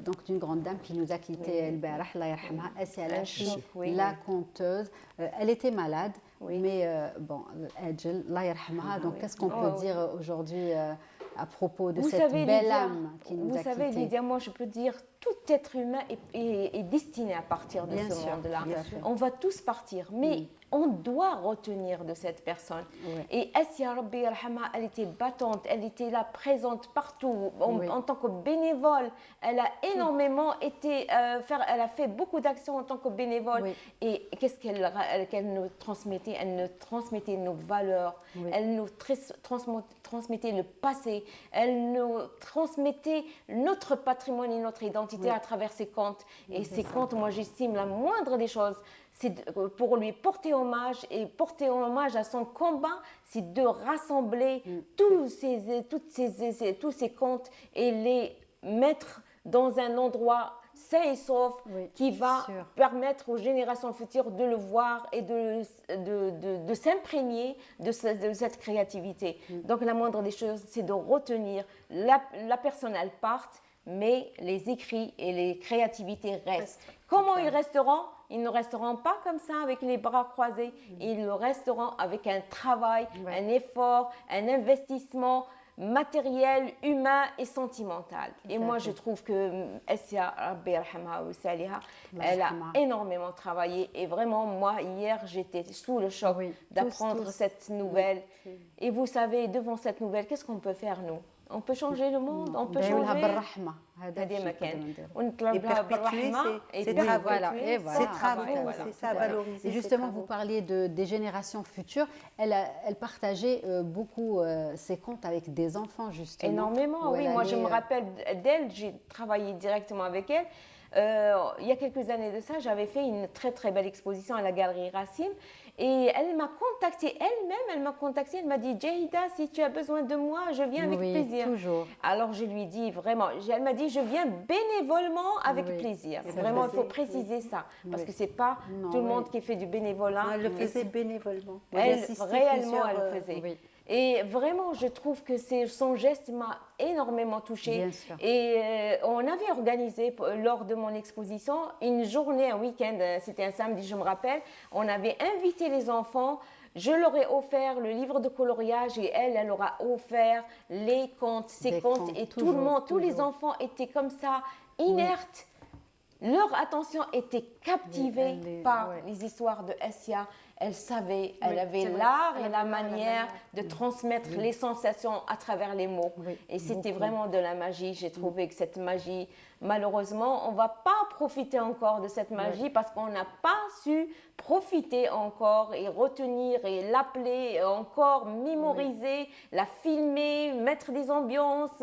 donc d'une grande dame qui nous a quitté, El Barah, Allah yarhamha, Assia Lachi, la conteuse. Elle était malade, mais bon, Allah yarhamha, donc qu'est-ce qu'on peut dire aujourd'hui à propos de cette belle âme qui nous a quittés? Vous savez, Lydia, moi je peux dire tout être humain est destiné à partir de ce monde-là. On va tous partir, mais on doit retenir de cette personne. Et Assia Rabbi Yarhamha, elle était battante, elle était là présente partout en tant que bénévole. Elle a énormément été elle a fait beaucoup d'actions en tant que bénévole. Et qu'est-ce qu'elle nous transmettait? Elle nous transmettait nos valeurs, elle nous transmettait le passé, elle nous transmettait notre patrimoine et notre identité à travers ses contes. Et ces contes, moi j'estime la moindre des choses, c'est pour lui porter hommage et porter hommage à son combat, c'est de rassembler tous ces contes et les mettre dans un endroit sain et sauf qui va permettre aux générations futures de le voir et de s'imprégner de cette créativité. Donc la moindre des choses, c'est de retenir la personne, elle part, mais les écrits et les créativités restent. Comment ils resteront? Ils ne resteront pas comme ça avec les bras croisés, ils le resteront avec un travail, un effort, un investissement matériel, humain et sentimental. Et moi, je trouve que Assia Rabbi Yarhamha ou Saliha, elle a énormément travaillé. Et vraiment, moi, hier, j'étais sous le choc d'apprendre cette nouvelle. Et vous savez, devant cette nouvelle, qu'est-ce qu'on peut faire, nous? On peut changer le monde, on peut changer. Et perpétuer ces travaux, c'est ça, valoriser. Et justement, vous parliez des générations futures. Elle partageait beaucoup ses contes avec des enfants, justement. Énormément, oui. Moi, je me rappelle d'elle, j'ai travaillé directement avec elle. Il y a quelques années de ça, j'avais fait une très très belle exposition à la Galerie Racine et elle m'a contactée, elle m'a contactée, elle m'a dit « Jahida, si tu as besoin de moi, je viens avec plaisir. » Toujours. Alors je lui dis vraiment, elle m'a dit « Je viens bénévolement avec plaisir. » Vraiment, il faut préciser ça parce que ce n'est pas tout le monde qui fait du bénévolat. Elle le faisait bénévolement. Elle, réellement, elle le faisait. Et vraiment, je trouve que son geste m'a énormément touchée. Et on avait organisé, lors de mon exposition, une journée, un week-end, c'était un samedi, je me rappelle. On avait invité les enfants. Je leur ai offert le livre de coloriage et elle leur a offert les contes, ses contes. Et tout le monde, tous les enfants étaient comme ça, inertes. Leur attention était captivée par les histoires de Assia. Elle savait, elle avait l'art et la manière de transmettre les sensations à travers les mots. Et c'était vraiment de la magie. J'ai trouvé que cette magie, malheureusement, on ne va pas profiter encore de cette magie parce qu'on n'a pas su profiter encore et retenir et l'appeler, encore mémoriser, la filmer, mettre des ambiances.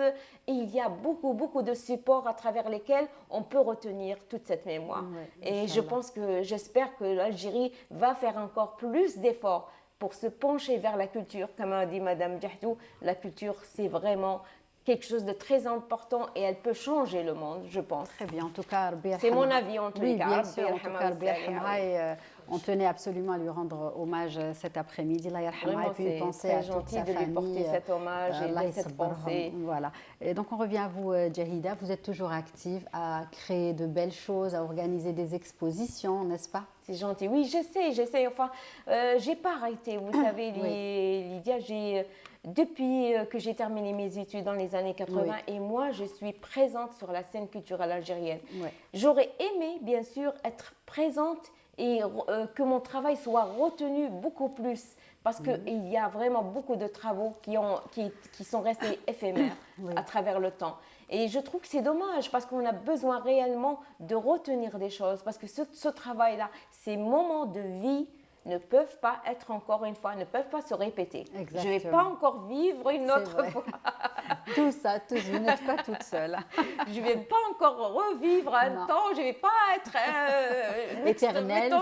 Et il y a beaucoup, beaucoup de supports à travers lesquels on peut retenir toute cette mémoire. Et j'espère que l'Algérie va faire encore plus d'efforts pour se pencher vers la culture. Comme a dit Madame Djahdou, la culture, c'est vraiment quelque chose de très important et elle peut changer le monde, je pense. Très bien, en tout cas, c'est mon avis en tout cas. Bien sûr, en tout cas, on tenait absolument à lui rendre hommage cet après-midi. Vraiment, c'est très gentil de lui porter cet hommage et cette pensée. Voilà. Et donc, on revient à vous, Jahida. Vous êtes toujours active à créer de belles choses, à organiser des expositions, n'est-ce pas? C'est gentil. Oui, j'essaie. Enfin, j'ai pas arrêté. Vous savez, Lydia, depuis que j'ai terminé mes études dans les années 80, et moi, je suis présente sur la scène culturelle algérienne. J'aurais aimé, bien sûr, être présente et que mon travail soit retenu beaucoup plus. Parce qu'il y a vraiment beaucoup de travaux qui sont restés éphémères à travers le temps. Et je trouve que c'est dommage parce qu'on a besoin réellement de retenir des choses. Parce que ce travail-là, ces moments de vie ne peuvent pas être encore une fois, ne peuvent pas se répéter. Exactement. Je ne vais pas encore vivre une autre fois. Tout ça, vous n'êtes pas toute seule. Je ne vais pas encore revivre un temps, je ne vais pas être éternelle.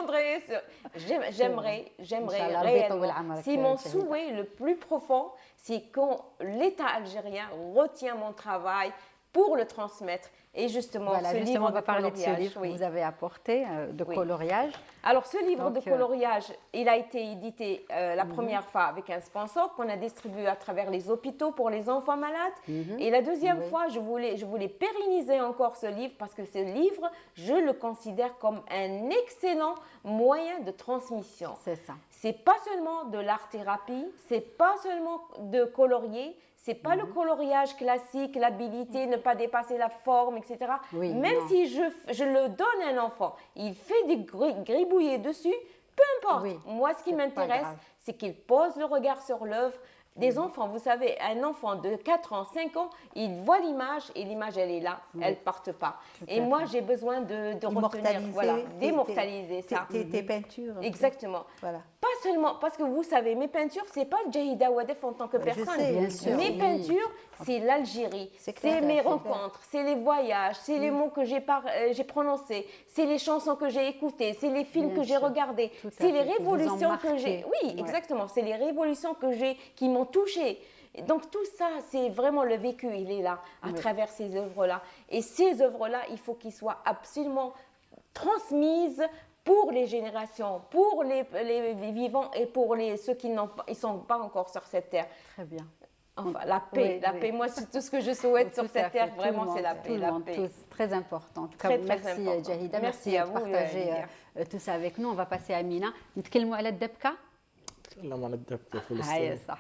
J'aimerais réellement. C'est mon souhait le plus profond, c'est quand l'État algérien retient mon travail pour le transmettre. Et justement, ce livre on va parler de ce livre que vous avez apporté de coloriage. Alors, ce livre de coloriage, il a été édité la première fois avec un sponsor qu'on a distribué à travers les hôpitaux pour les enfants malades. Et la deuxième fois, je voulais pérenniser encore ce livre parce que ce livre, je le considère comme un excellent moyen de transmission. C'est ça. C'est pas seulement de l'art-thérapie, c'est pas seulement de colorier, c'est pas le coloriage classique, l'habilité, ne pas dépasser la forme, etc. Même si je le donne à un enfant, il fait des gribouillés dessus, peu importe. Moi, ce qui m'intéresse, c'est qu'il pose le regard sur l'œuvre. Des enfants, vous savez, un enfant de 4 ans, 5 ans, il voit l'image et l'image, elle est là, elle ne parte pas. Et moi, j'ai besoin de retenir, d'immortaliser ça. Tes peintures. Exactement. Voilà. Pas seulement, parce que vous savez, mes peintures, ce n'est pas Jahida Wadef en tant que personne. bien sûr. Mes peintures, c'est l'Algérie, c'est mes rencontres, c'est les voyages, c'est les mots que j'ai prononcés, c'est les chansons que j'ai écoutées, c'est les films que j'ai regardés, c'est les révolutions que j'ai. Oui, exactement, c'est les révolutions qui m'ont touchée. Donc tout ça, c'est vraiment le vécu, il est là, à travers ces œuvres-là. Et ces œuvres-là, il faut qu'ils soient absolument transmises pour les générations, pour les vivants et pour ceux qui ne sont pas encore sur cette terre. Très bien. Enfin, la paix, moi, c'est tout ce que je souhaite sur cette terre, vraiment, c'est la paix. Très important. En tout cas, Très merci important. Jahida, merci à vous de partager tout ça avec nous. On va passer à Mina. نتكلموا على الدبكة. تكلم عن الدبكة فلسطين. صح.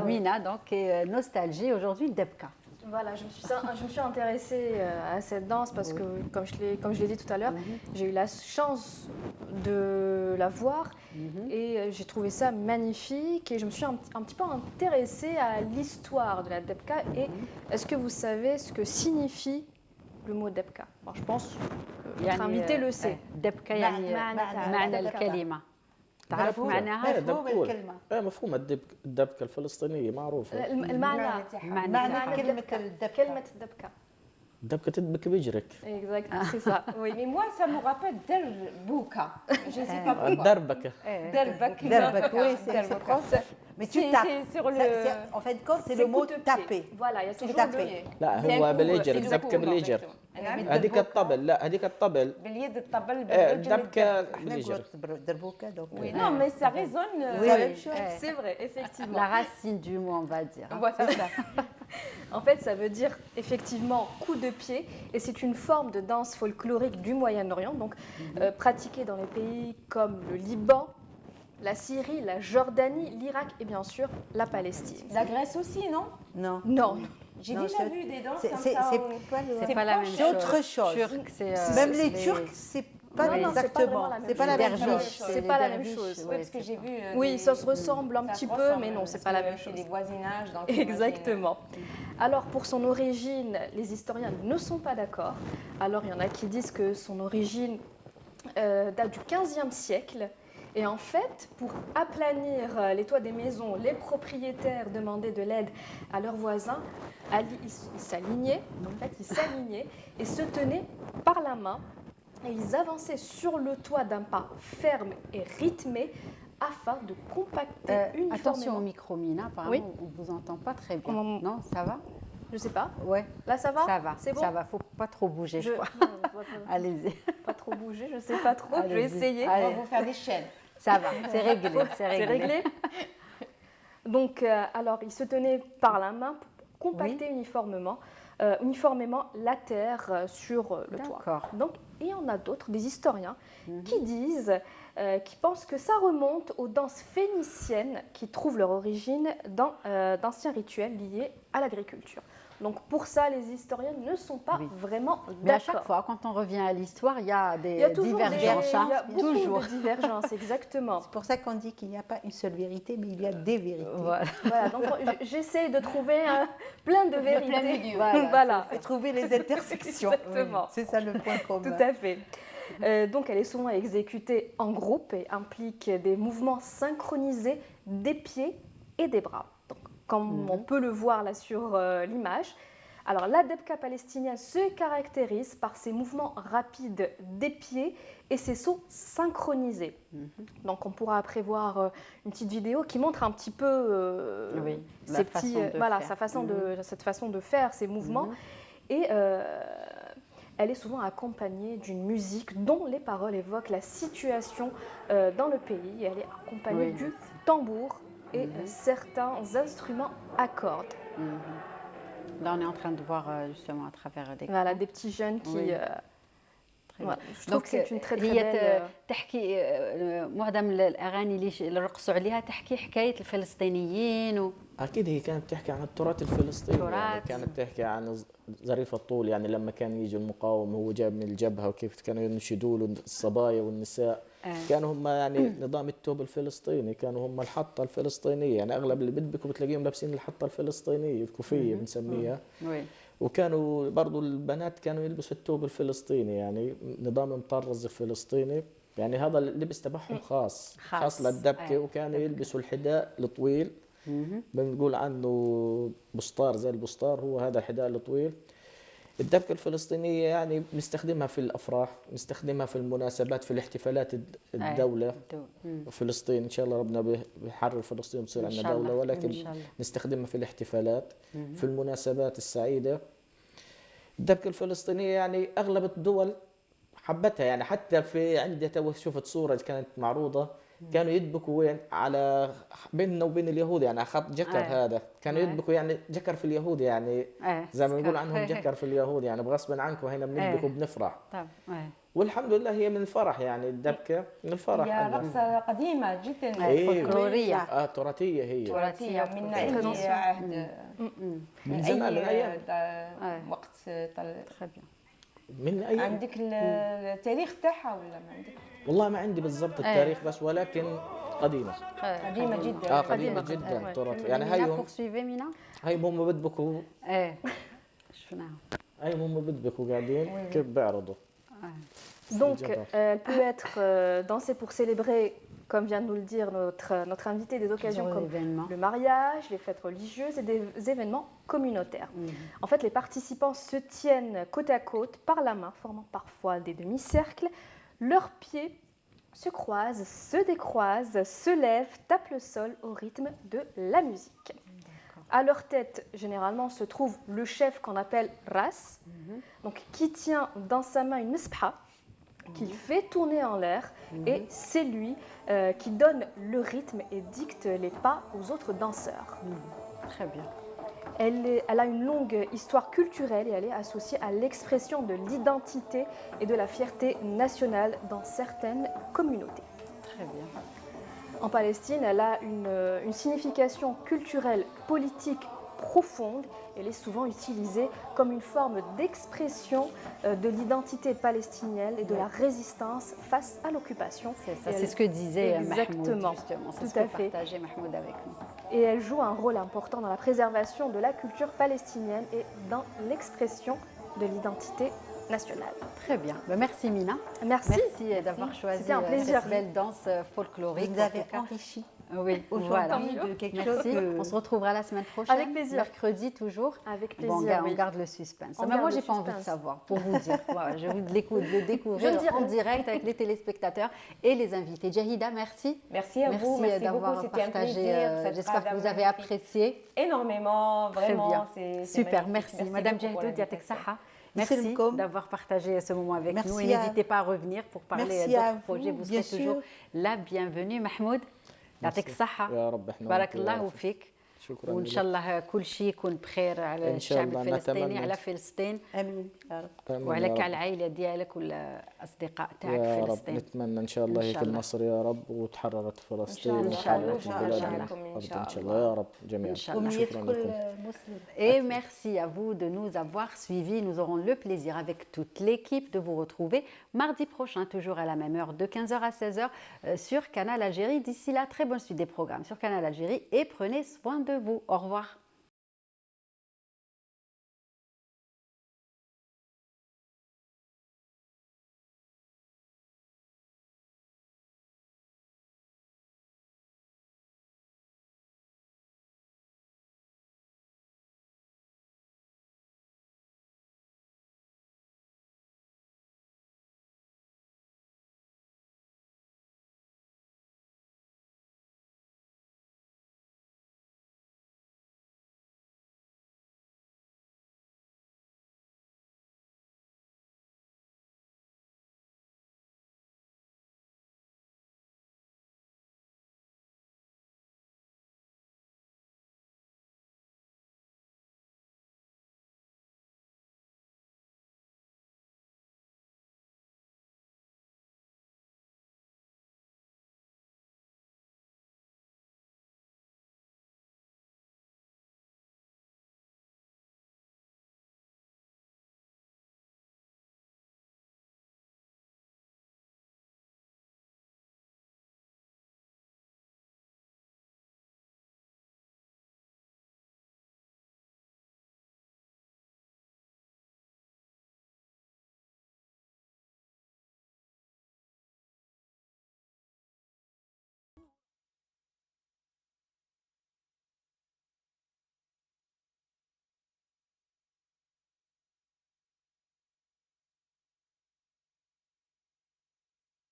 Mina, donc, nostalgie aujourd'hui, الدبكة. Voilà, je me suis intéressée à cette danse parce que, comme je l'ai dit tout à l'heure, j'ai eu la chance de la voir et j'ai trouvé ça magnifique et je me suis un petit peu intéressée à l'histoire de la debka. Et est-ce que vous savez ce que signifie le mot debka? Bon, je pense que notre invité le sait. دبكة يعني معنى الكلمة. تعرف معناها؟ مفهوم الدبكة الفلسطينية معروفة. المعنى كلمة الدبكة. الدبكة تدبك بيجرك. Exact, c'est ça. Oui. Mais moi, ça me rappelle Derbouka. Je ne sais pas pourquoi. Derbaka. Derbaka, oui, c'est français. Mais tu tapes. En fait, c'est le mot taper. Voilà, il y a toujours taper. لا هو بالإجر دبكة بالإجر. هذيك الطبل لا هذيك الطبل. باليد الطبل دبكة بالإجر. Derbouka donc. Oui, non, mais ça résonne. C'est vrai, effectivement. La racine du mot, on va dire. Voilà. En fait, ça veut dire effectivement coup de pied et c'est une forme de danse folklorique du Moyen-Orient, donc pratiquée dans les pays comme le Liban, la Syrie, la Jordanie, l'Irak et bien sûr la Palestine. La Grèce aussi, non? Non. Non. J'ai déjà vu des danses comme ça. C'est pas la même chose. C'est autre chose. Même les Turcs, c'est pas exactement. C'est pas la même chose. C'est pas la même chose. Oui, parce que j'ai vu. Oui, ça se ressemble un petit peu, mais non, c'est pas la même chose. C'est des voisinages. Exactement. Alors, pour son origine, les historiens ne sont pas d'accord. Alors, il y en a qui disent que son origine date du XVe siècle. Et en fait, pour aplanir les toits des maisons, les propriétaires demandaient de l'aide à leurs voisins. Ils s'alignaient, et se tenaient par la main. Et ils avançaient sur le toit d'un pas ferme et rythmé afin de compacter uniformément. Attention au micro, Mina, apparemment on ne vous entend pas très bien. Non, ça va? Je ne sais pas. Ouais. Là, ça va? Ça va. C'est bon? Ça va, faut pas trop bouger, je crois. Allez-y. Pas trop bouger, je ne sais pas trop. Je vais essayer. On va vous faire des chaînes. Ça va, c'est réglé. C'est réglé. Donc, alors, ils se tenaient par la main pour compacter uniformément la terre sur le toit. Donc, Et il y en a d'autres, des historiens, qui disent, qui pensent que ça remonte aux danses phéniciennes qui trouvent leur origine dans d'anciens rituels liés à l'agriculture. Donc pour ça, les historiens ne sont pas vraiment d'accord. Mais à chaque fois, quand on revient à l'histoire, il y a des divergences. Il y a beaucoup de divergences, exactement. C'est pour ça qu'on dit qu'il n'y a pas une seule vérité, mais il y a des vérités. Voilà, donc j'essaie de trouver plein de vérités. Voilà. Et trouver les intersections. Exactement. C'est ça le point commun. Tout à fait. Donc elle est souvent exécutée en groupe et implique des mouvements synchronisés des pieds et des bras. Donc, comme on peut le voir là sur l'image. Alors la debka palestinienne se caractérise par ses mouvements rapides des pieds et ses sauts synchronisés. Donc on pourra après voir une petite vidéo qui montre un petit peu ces petits, cette façon de faire ces mouvements. Et elle est souvent accompagnée d'une musique dont les paroles évoquent la situation dans le pays. Elle est accompagnée du tambour et certains instruments à cordes. Là, on est en train de voir justement à travers des des petits jeunes qui... voilà. Je trouve que c'est une très belle... تحكي معظم الأغاني اللي رقصوا عليها تحكي حكاية الفلسطينيين اكيد هي كانت تحكي عن التراث الفلسطيني، يعني كانت تحكي عن ظريف الطول، يعني لما كان يجي المقاوم هو جاب من الجبهه وكيف كانوا ينشدوا له الصبايا والنساء. كانوا هم يعني نظام التوب الفلسطيني، كانوا هم الحطه الفلسطينيه، يعني اغلب اللي بدبكوا بتلاقيهم لابسين الحطه الفلسطينيه الكوفيه بنسميها. وكانوا برضو البنات كانوا يلبسوا التوب الفلسطيني، يعني نظام مطرز الفلسطيني، يعني هذا اللبس تبعهم خاص للدبكه. وكانوا يلبسوا الحذاء الطويل، بنقول عنه بسطار زي البسطار، هو هذا الحذاء الطويل. الدبكه الفلسطينيه يعني بنستخدمها في الافراح، نستخدمها في المناسبات، في الاحتفالات الدوله. فلسطين ان شاء الله ربنا بيحرر فلسطين وتصير عندنا دوله، ولكن نستخدمها في الاحتفالات، في المناسبات السعيده. الدبكه الفلسطينيه يعني اغلب الدول حبتها، يعني حتى في عندي تو شفت صوره كانت معروضه، كانوا يدبكوا وين على بيننا وبين اليهود، يعني خط جكر. هذا كانوا يدبكوا يعني جكر في اليهود، يعني زي ما نقول عنهم جكر في اليهود، يعني بغصب عنكم هنا بندبك وبنفرح. والحمد لله هي من الفرح، يعني الدبكه من الفرح. هي رقصه قديمه جدا، فولكلوريه تراثيه، هي تراثيه من اي عهد، من زمان، من ايام وقت من ايام. عندك التاريخ تاعها ولا ما عندك؟ والله ما عندي بالضبط التاريخ، بس ولكن قديمه جدا. قديمه جدا تراث. يعني هاي هم بدبكوا شفناها، هاي هم بدبكوا قاعدين كيف بيعرضوا. Donc, elle peut être dansée pour célébrer, comme vient de nous le dire notre invité, des occasions comme le mariage, les fêtes religieuses et des événements communautaires. En fait, les participants se tiennent côte à côte par la main, formant parfois des demi-cercles. Leurs pieds se croisent, se décroisent, se lèvent, tapent le sol au rythme de la musique. À leur tête, généralement, se trouve le chef qu'on appelle Ras, donc qui tient dans sa main une mesbha, qu'il fait tourner en l'air, et c'est lui qui donne le rythme et dicte les pas aux autres danseurs. Très bien. Elle a une longue histoire culturelle et elle est associée à l'expression de l'identité et de la fierté nationale dans certaines communautés. Très bien. En Palestine, elle a une signification culturelle, politique profonde. Elle est souvent utilisée comme une forme d'expression de l'identité palestinienne et de la résistance face à l'occupation. C'est ce que disait exactement, Mahmoud, justement. C'est tout ce que à fait. partageait Mahmoud avec nous. Et elle joue un rôle important dans la préservation de la culture palestinienne et dans l'expression de l'identité nationale. Très bien. Merci Mina. Merci d'avoir choisi cette belle danse folklorique. Vous avez enrichi. Oui, voilà. De quelque Merci. chose On se retrouvera la semaine prochaine. Avec plaisir. Mercredi toujours. Avec plaisir. Bon, on garde le suspense. Mais moi, j'ai pas envie de savoir, pour vous dire. Voilà, j'ai envie de le découvrir en direct avec les téléspectateurs et les invités. Jahida, merci. Merci à vous. Merci d'avoir beaucoup. C'était partagé. un plaisir. J'espère que vous avez apprécié. Énormément, vraiment. Super, merci. Madame Jahidou Diatek Saha. Merci d'avoir partagé ce moment avec nous et n'hésitez pas à revenir pour parler d'autres projets. Vous serez toujours la bienvenue. Mahmoud, يعطيك الصحة. يا رب احنا بارك الله فيك شكرا وإن لك. شاء الله كل شيء يكون بخير على إن شاء الشعب الله، الفلسطيني، نتمنى. على فلسطين امين يا رب. آمين يا وعليك رب. على العائلة ديالك والأصدقاء تاعك يا في رب فلسطين. نتمنى ان شاء الله إن هيك شاء الله. النصر يا رب، وتحررت فلسطين إن شاء الله. وحررت إن شاء الله. بلادنا إن شاء أرض ان شاء الله. الله يا رب جميعا. إن شاء الله. أمنية شكرا كل لكم. مسلم. Et merci à vous de nous avoir suivis. Nous aurons le plaisir avec toute l'équipe de vous retrouver mardi prochain, toujours à la même heure, de 15h à 16h sur Canal Algérie. D'ici là, très bonne suite des programmes sur Canal Algérie et prenez soin de vous. Au revoir.